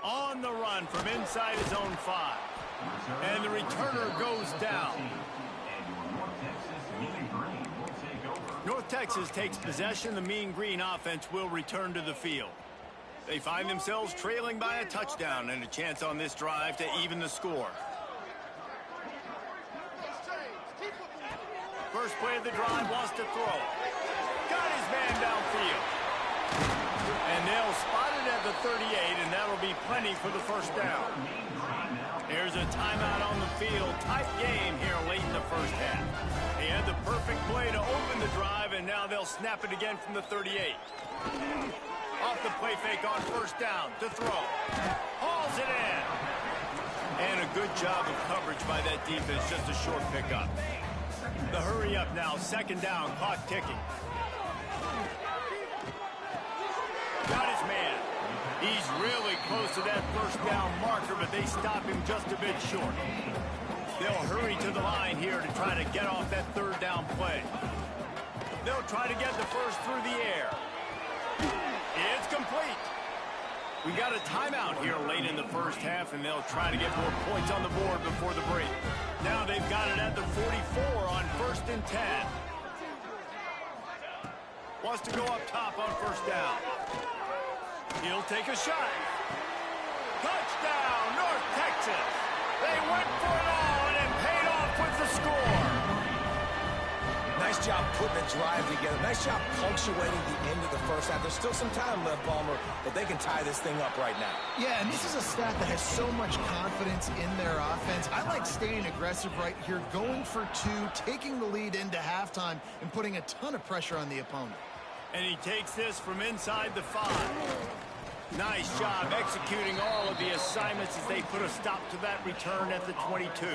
On the run from inside his own 5. And the returner goes down. North Texas takes possession. The Mean Green offense will return to the field. They find themselves trailing by a touchdown and a chance on this drive to even the score. First play of the drive, wants to throw. Got his man downfield. And they'll spot it at the 38, and that'll be plenty for the 1st down. Here's a timeout on the field. Tight game here late in the 1st half. He had the perfect play to open the drive, and now they'll snap it again from the 38. Off the play fake on 1st down to throw. Hauls it in. And a good job of coverage by that defense, just a short pickup. The hurry up now, 2nd down, clock ticking. Got his man. He's really close to that 1st down marker, but they stop him just a bit short. They'll hurry to the line here to try to get off that 3rd down play. They'll try to get the 1st through the air. It's complete. We got a timeout here late in the 1st half, and they'll try to get more points on the board before the break. Now they've got it at the 44 on 1st and 10. Wants to go up top on 1st down. He'll take a shot. Touchdown, North Texas. They went for it all, and it paid off with the score. Nice job putting the drive together. Nice job punctuating the end of the 1st half. There's still some time left, Palmer, but they can tie this thing up right now. Yeah, and this is a staff that has so much confidence in their offense. I like staying aggressive right here, going for 2, taking the lead into halftime, and putting a ton of pressure on the opponent. And he takes this from inside the 5. Nice job executing all of the assignments as they put a stop to that return at the 22.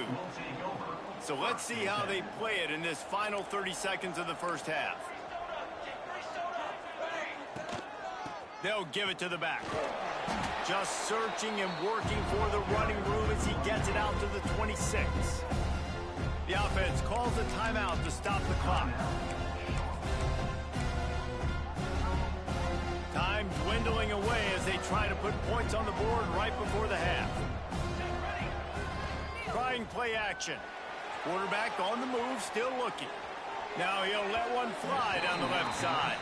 So let's see how they play it in this final 30 seconds of the 1st half. They'll give it to the back. Just searching and working for the running room as he gets it out to the 26. The offense calls a timeout to stop the clock. Time dwindling away as they try to put points on the board right before the half. Trying play action. Quarterback on the move, still looking. Now he'll let one fly down the left side.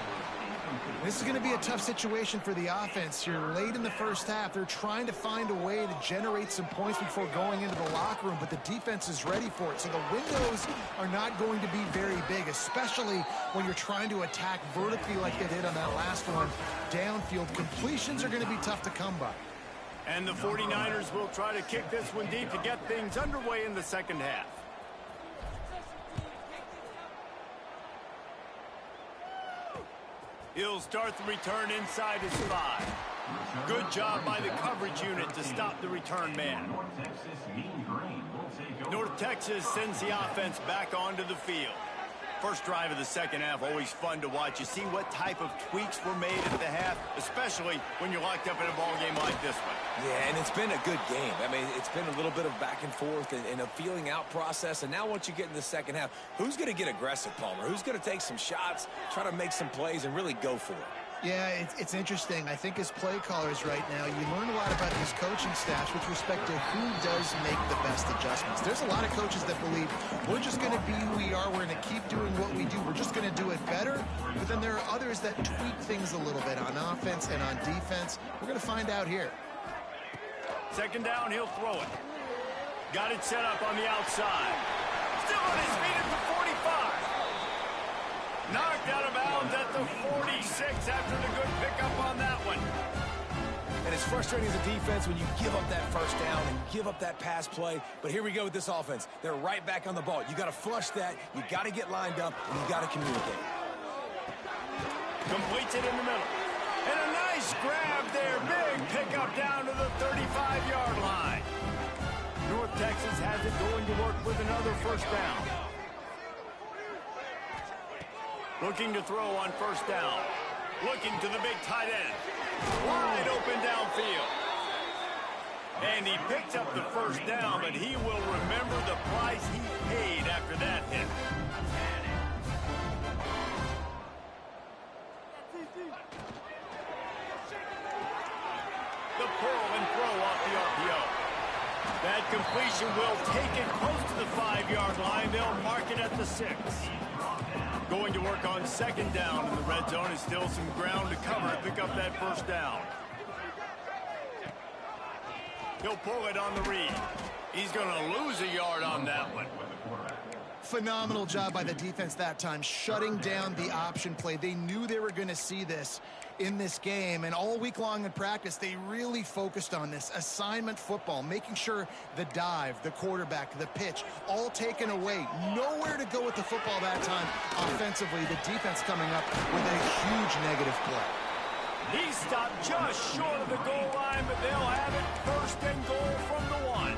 This is going to be a tough situation for the offense here. Late in the 1st half, they're trying to find a way to generate some points before going into the locker room, but the defense is ready for it. So the windows are not going to be very big, especially when you're trying to attack vertically like they did on that last one. Downfield completions are going to be tough to come by. And the 49ers will try to kick this one deep to get things underway in the 2nd half. He'll start the return inside his 5. Good job by the coverage unit to stop the return man. North Texas sends the offense back onto the field. First drive of the second half, always fun to watch. You see what type of tweaks were made at the half, especially when you're locked up in a ball game like this one. Yeah, and it's been a good game. I mean, it's been a little bit of back and forth and a feeling out process. And now once you get in the second half, who's going to get aggressive, Palmer? Who's going to take some shots, try to make some plays, and really go for it? Yeah, it's interesting. I think as play callers right now, you learn a lot about these coaching staffs with respect to who does make the best adjustments. There's a lot of coaches that believe we're just going to be who we are. We're going to keep doing what we do. We're just going to do it better. But then there are others that tweak things a little bit on offense and on defense. We're going to find out here. Second down, he'll throw it. Got it set up on the outside. Still on his feet at the 45. Knocked out of bounds at the 46 after the good pickup on that one. And it's frustrating as a defense when you give up that first down and give up that pass play. But here we go with this offense. They're right back on the ball. You got to flush that. You got to get lined up, and you got to communicate. Completes it in the middle. And a nice grab there. Big pickup down to the 35-yard line. North Texas has it going to work with another first down. Looking to throw on first down. Looking to the big tight end. Wide open downfield. And he picks up the first down, but he will remember the price he paid after that hit. The pull and throw off the RPO. That completion will take it close to the 5-yard line. They'll mark it at the 6. Going to work on second down in the red zone. Is still some ground to cover to pick up that first down. He'll pull it on the read. He's going to lose a yard on that one. Phenomenal job by the defense that time, shutting down the option play. They knew they were going to see this in this game, and all week long in practice, they really focused on this assignment football, making sure the dive, the quarterback, the pitch, all taken away. Nowhere to go with the football that time offensively. The defense coming up with a huge negative play. He stopped just short of the goal line, but they'll have it first and goal from the 1.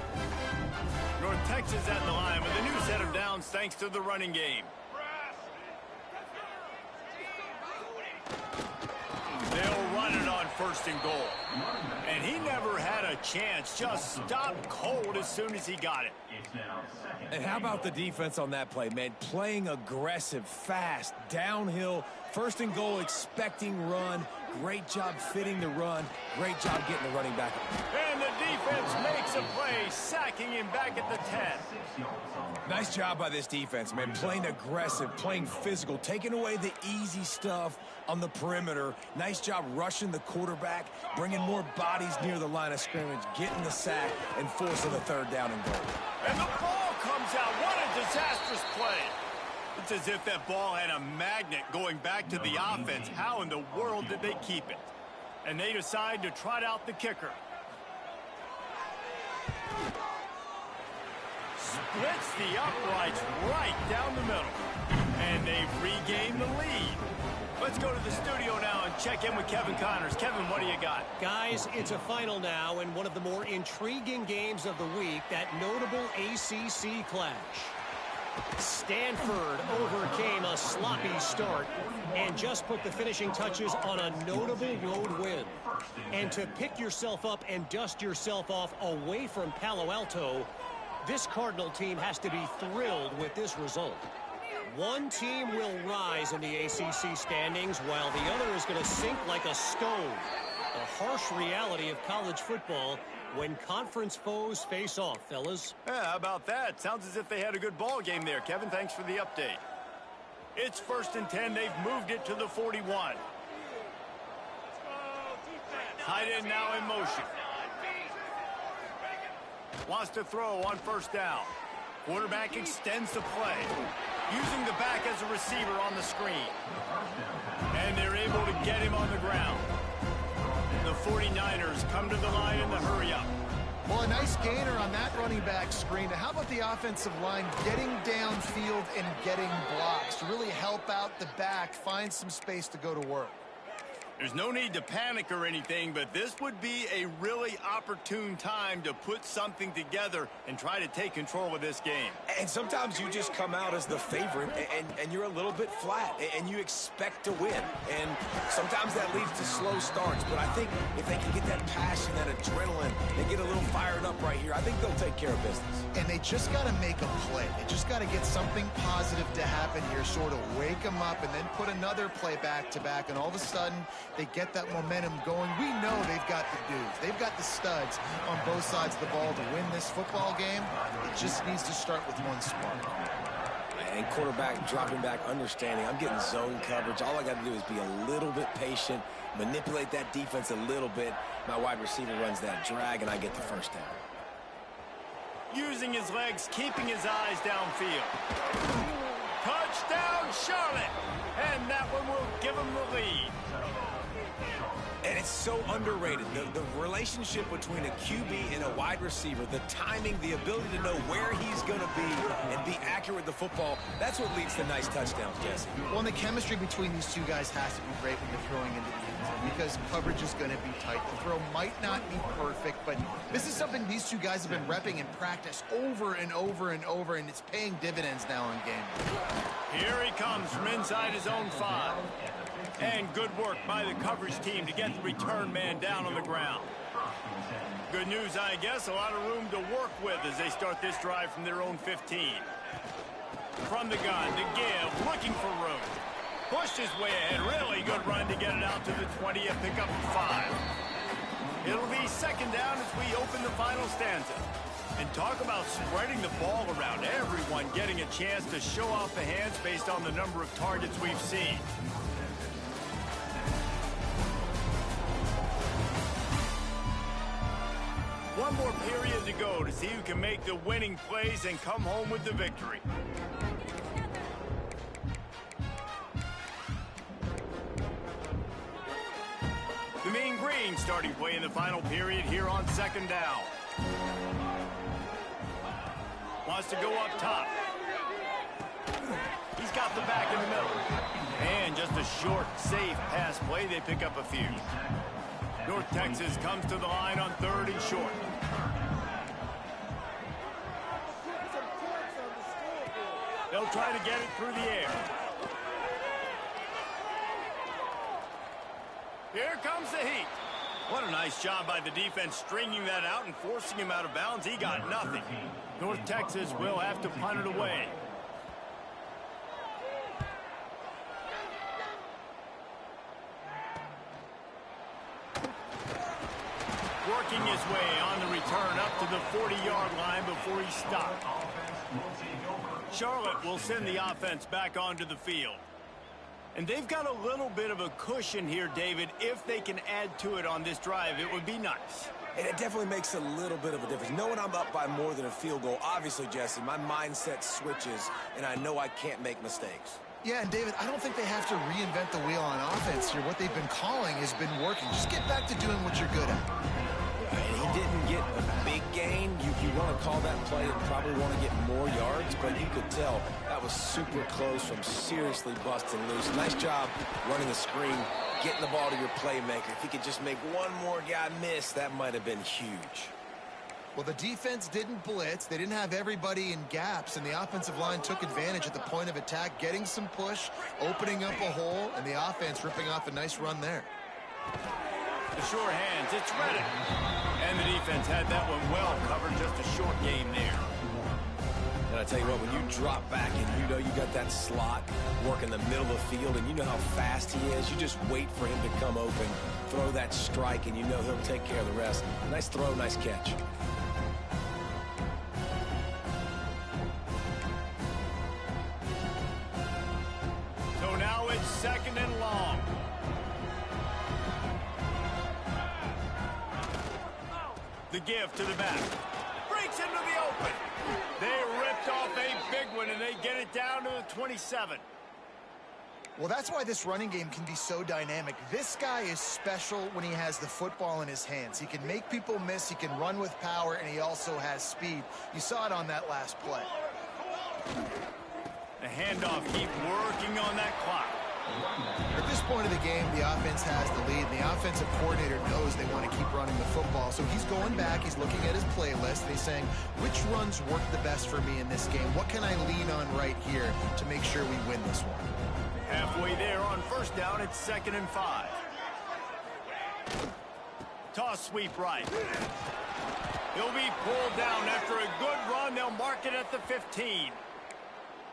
North Texas at the line with a new set of downs thanks to the running game. They'll run it on first and goal. And he never had a chance. Just stopped cold as soon as he got it. And how about the defense on that play, man? Playing aggressive, fast, downhill, first and goal, expecting run. Great job fitting the run. Great job getting the running back. And the defense makes a play, sacking him back at the 10. Nice job by this defense, man. Playing aggressive, playing physical, taking away the easy stuff on the perimeter. Nice job rushing the quarterback, bringing more bodies near the line of scrimmage, getting the sack, and forcing the third down and goal. And the ball comes out. What a disastrous play. It's as if that ball had a magnet going back to the offense. How in the world did they keep it? And they decide to trot out the kicker. Splits the uprights right down the middle. And they've regained the lead. Let's go to the studio now and check in with Kevin Connors. Kevin, what do you got? Guys, it's a final now in one of the more intriguing games of the week, that notable ACC clash. Stanford overcame a sloppy start and just put the finishing touches on a notable road win. And to pick yourself up and dust yourself off away from Palo Alto, this Cardinal team has to be thrilled with this result. One team will rise in the ACC standings while the other is going to sink like a stone. The harsh reality of college football when conference foes face off, fellas. Yeah, how about that? Sounds as if they had a good ball game there. Kevin, thanks for the update. It's 1st and 10. They've moved it to the 41. Tight end now in motion. Wants to throw on first down. Quarterback extends the play, using the back as a receiver on the screen. And they're able to get him on the ground. The 49ers come to the line in the hurry-up. Well, a nice gainer on that running back screen. How about the offensive line getting downfield and getting blocks to really help out the back, find some space to go to work? There's no need to panic or anything, but this would be a really opportune time to put something together and try to take control of this game. And sometimes you just come out as the favorite, and you're a little bit flat, and you expect to win. And sometimes that leads to slow starts. But I think if they can get that passion, that adrenaline, they get a little fired up right here, I think they'll take care of business. And they just got to make a play. They just got to get something positive to happen here, sort of wake them up, and then put another play back-to-back, and all of a sudden, they get that momentum going. We know they've got the dudes. They've got the studs on both sides of the ball to win this football game. It just needs to start with one spark. And quarterback dropping back, understanding. I'm getting zone coverage. All I got to do is be a little bit patient, manipulate that defense a little bit. My wide receiver runs that drag, and I get the first down. Using his legs, keeping his eyes downfield. Touchdown, Charlotte! And that one will give him the lead. And it's so underrated. The relationship between a QB and a wide receiver, the timing, the ability to know where he's going to be and be accurate with the football, that's what leads to nice touchdowns, Jesse. Well, and the chemistry between these two guys has to be great when you're throwing into the end zone because coverage is going to be tight. The throw might not be perfect, but this is something these two guys have been repping in practice over and over and over, and it's paying dividends now in game. Here he comes from inside his own 5. And good work by the coverage team to get the return man down on the ground. Good news, I guess, a lot of room to work with as they start this drive from their own 15. From the gun to give, looking for room. Pushed his way ahead, really good run to get it out to the 20, a pickup of 5. It'll be second down as we open the final stanza. And talk about spreading the ball around, everyone getting a chance to show off the hands based on the number of targets we've seen. One more period to go to see who can make the winning plays and come home with the victory. The Mean Green starting play in the final period here on second down. Wants to go up top. He's got the back in the middle. And just a short, safe pass play. They pick up a few. North Texas comes to the line on 3rd and short. They'll try to get it through the air. Here comes the heat. What a nice job by the defense stringing that out and forcing him out of bounds. He got nothing. North Texas will have to punt it away. Working his way on the return up to the 40-yard line before he stopped. Charlotte will send the offense back onto the field. And they've got a little bit of a cushion here, David. If they can add to it on this drive, it would be nice. And it definitely makes a little bit of a difference. Knowing I'm up by more than a field goal, obviously, Jesse, my mindset switches, and I know I can't make mistakes. Yeah, and David, I don't think they have to reinvent the wheel on offense here. What they've been calling has been working. Just get back to doing what you're good at. He didn't get a big gain. You want to call that play and probably want to get more yards, but you could tell that was super close from seriously busting loose. Nice job running the screen, getting the ball to your playmaker. If he could just make one more guy miss, that might have been huge. Well, the defense didn't blitz. They didn't have everybody in gaps, and the offensive line took advantage at the point of attack, getting some push, opening up a hole, and the offense ripping off a nice run there. The sure hands, it's Reddick. And the defense had that one well covered, just a short game there. And I tell you what, when you drop back and you know you got that slot work in the middle of the field and you know how fast he is, you just wait for him to come open, throw that strike, and you know he'll take care of the rest. Nice throw, nice catch. So now it's second and long. The give to the back. Breaks into the open. They ripped off a big one, and they get it down to the 27. Well, that's why this running game can be so dynamic. This guy is special when he has the football in his hands. He can make people miss, he can run with power, and he also has speed. You saw it on that last play. The handoff, keep working on that clock. At this point of the game, the offense has the lead. The offensive coordinator knows they want to keep running the football. So he's going back, he's looking at his playlist, and he's saying, which runs work the best for me in this game? What can I lean on right here to make sure we win this one? Halfway there on first down, it's 2nd and 5. Toss sweep right. He'll be pulled down after a good run. They'll mark it at the 15.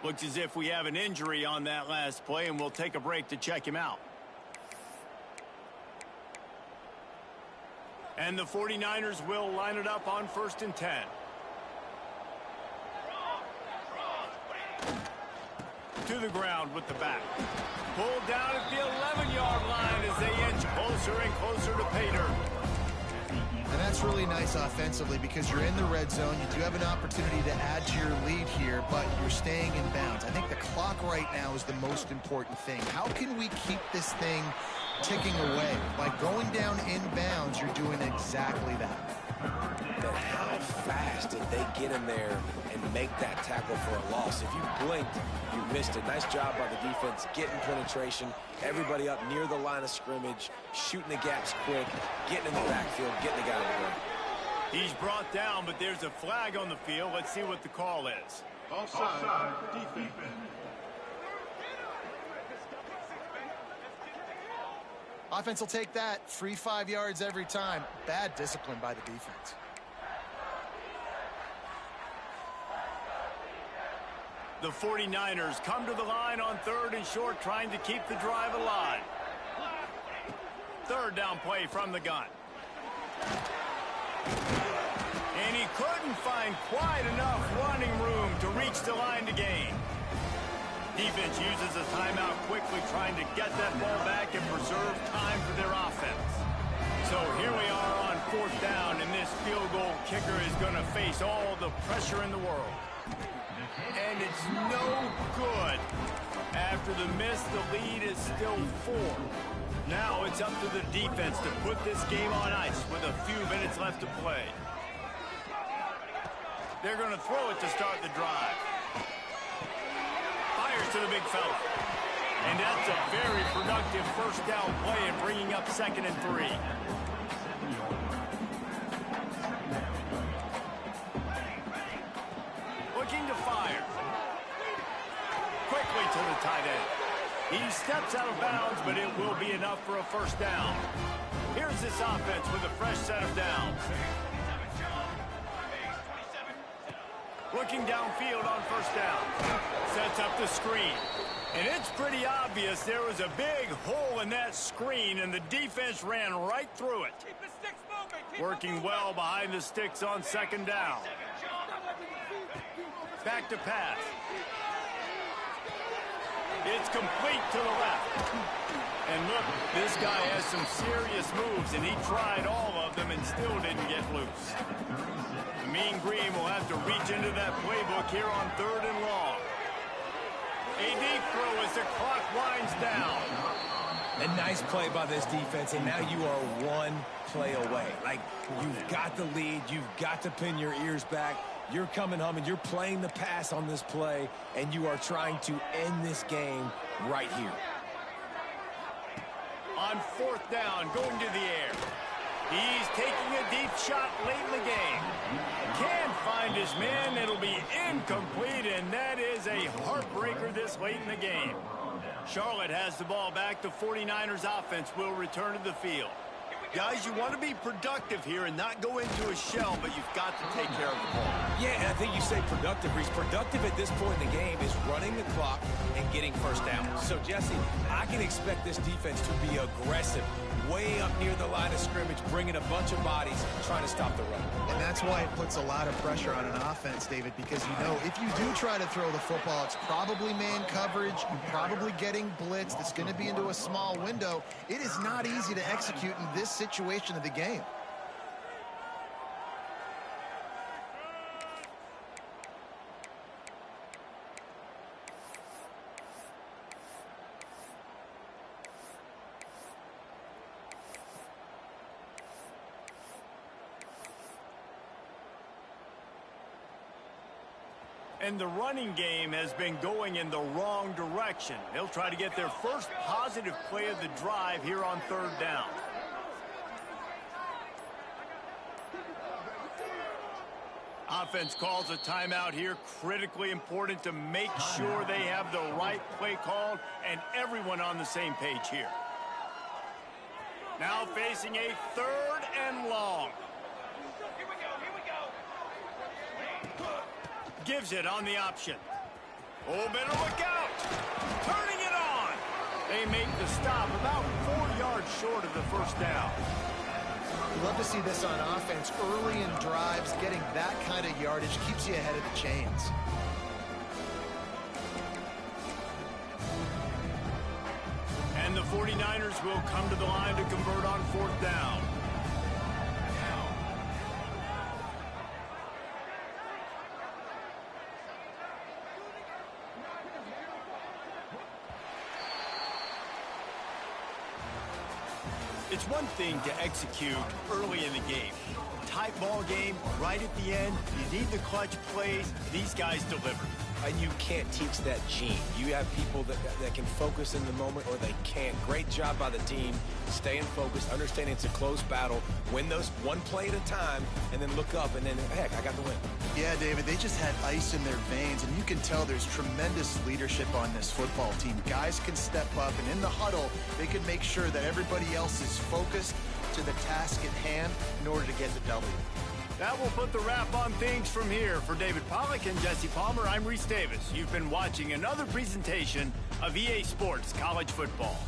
Looks as if we have an injury on that last play, and we'll take a break to check him out. And the 49ers will line it up on 1st and 10. To the ground with the back. Pulled down at the 11-yard line as they inch closer and closer to pay dirt. And that's really nice offensively because you're in the red zone. You do have an opportunity to add to your lead here, but you're staying in bounds. I think the clock right now is the most important thing. How can we keep this thing ticking away? By going down in bounds, you're doing exactly that. But how fast did they get in there and make that tackle for a loss? If you blinked, you missed it. Nice job by the defense getting penetration. Everybody up near the line of scrimmage, shooting the gaps quick, getting in the backfield, getting the guy in the way. He's brought down, but there's a flag on the field. Let's see what the call is. Offside, defense. Offense will take that. Free 5 yards every time. Bad discipline by the defense. The 49ers come to the line on 3rd and short, trying to keep the drive alive. 3rd down play from the gun. And he couldn't find quite enough running room to reach the line to gain. Defense uses a timeout quickly, trying to get that ball back and preserve time for their offense. So here we are on 4th down, and this field goal kicker is going to face all the pressure in the world. And it's no good. After the miss, the lead is still 4. Now it's up to the defense to put this game on ice with a few minutes left to play. They're going to throw it to start the drive. Fires to the big fella. And that's a very productive 1st down play and bringing up 2nd and 3. Looking to fire. Quickly to the tight end. He steps out of bounds, but it will be enough for a 1st down. Here's this offense with a fresh set of downs. Looking downfield on 1st down. Sets up the screen. And it's pretty obvious there was a big hole in that screen, and the defense ran right through it. Working well behind the sticks on 2nd down. Back to pass. It's complete to the left. And look, this guy has some serious moves, and he tried all of them and still didn't get loose. The Mean Green will have to reach into that playbook here on 3rd and long. A deep throw as the clock winds down. A nice play by this defense, and now you are 1 play away. Like, you've got the lead, you've got to pin your ears back. You're coming home, and you're playing the pass on this play, and you are trying to end this game right here. On 4th down, going to the air. He's taking a deep shot late in the game. Can't find his man. It'll be incomplete, and that is a heartbreaker this late in the game. Charlotte has the ball back. The 49ers offense will return to the field. Guys, you want to be productive here and not go into a shell, but you've got to take care of the ball. Yeah, and I think you say productive, Reese. Productive at this point in the game is running the clock and getting 1st down. So, Jesse, I can expect this defense to be aggressive, way up near the line of scrimmage, bringing a bunch of bodies, trying to stop the run. And that's why it puts a lot of pressure on an offense, David, because you know if you do try to throw the football, it's probably man coverage, you're probably getting blitzed, it's going to be into a small window. It is not easy to execute in this situation of the game. And the running game has been going in the wrong direction. They'll try to get their first positive play of the drive here on third down. Offense calls a timeout here. Critically important to make sure they have the right play called and everyone on the same page here. Now facing a third and long. Gives it on the option. Oh, better look out. Turning it on. They make the stop about 4 yards short of the first down. We love to see this on offense. Early in drives, getting that kind of yardage keeps you ahead of the chains. And the 49ers will come to the line to convert on fourth down. It's one thing to execute early in the game. Tight ball game, right at the end. You need the clutch plays. These guys deliver. And you can't teach that gene. You have people that can focus in the moment or they can't. Great job by the team, staying focused, understanding it's a close battle, win those one play at a time, and then look up, and then, heck, I got the win. Yeah, David, they just had ice in their veins, and you can tell there's tremendous leadership on this football team. Guys can step up, and in the huddle, they can make sure that everybody else is focused to the task at hand in order to get the W. That will put the wrap on things from here. For David Pollack and Jesse Palmer, I'm Reese Davis. You've been watching another presentation of EA Sports College Football.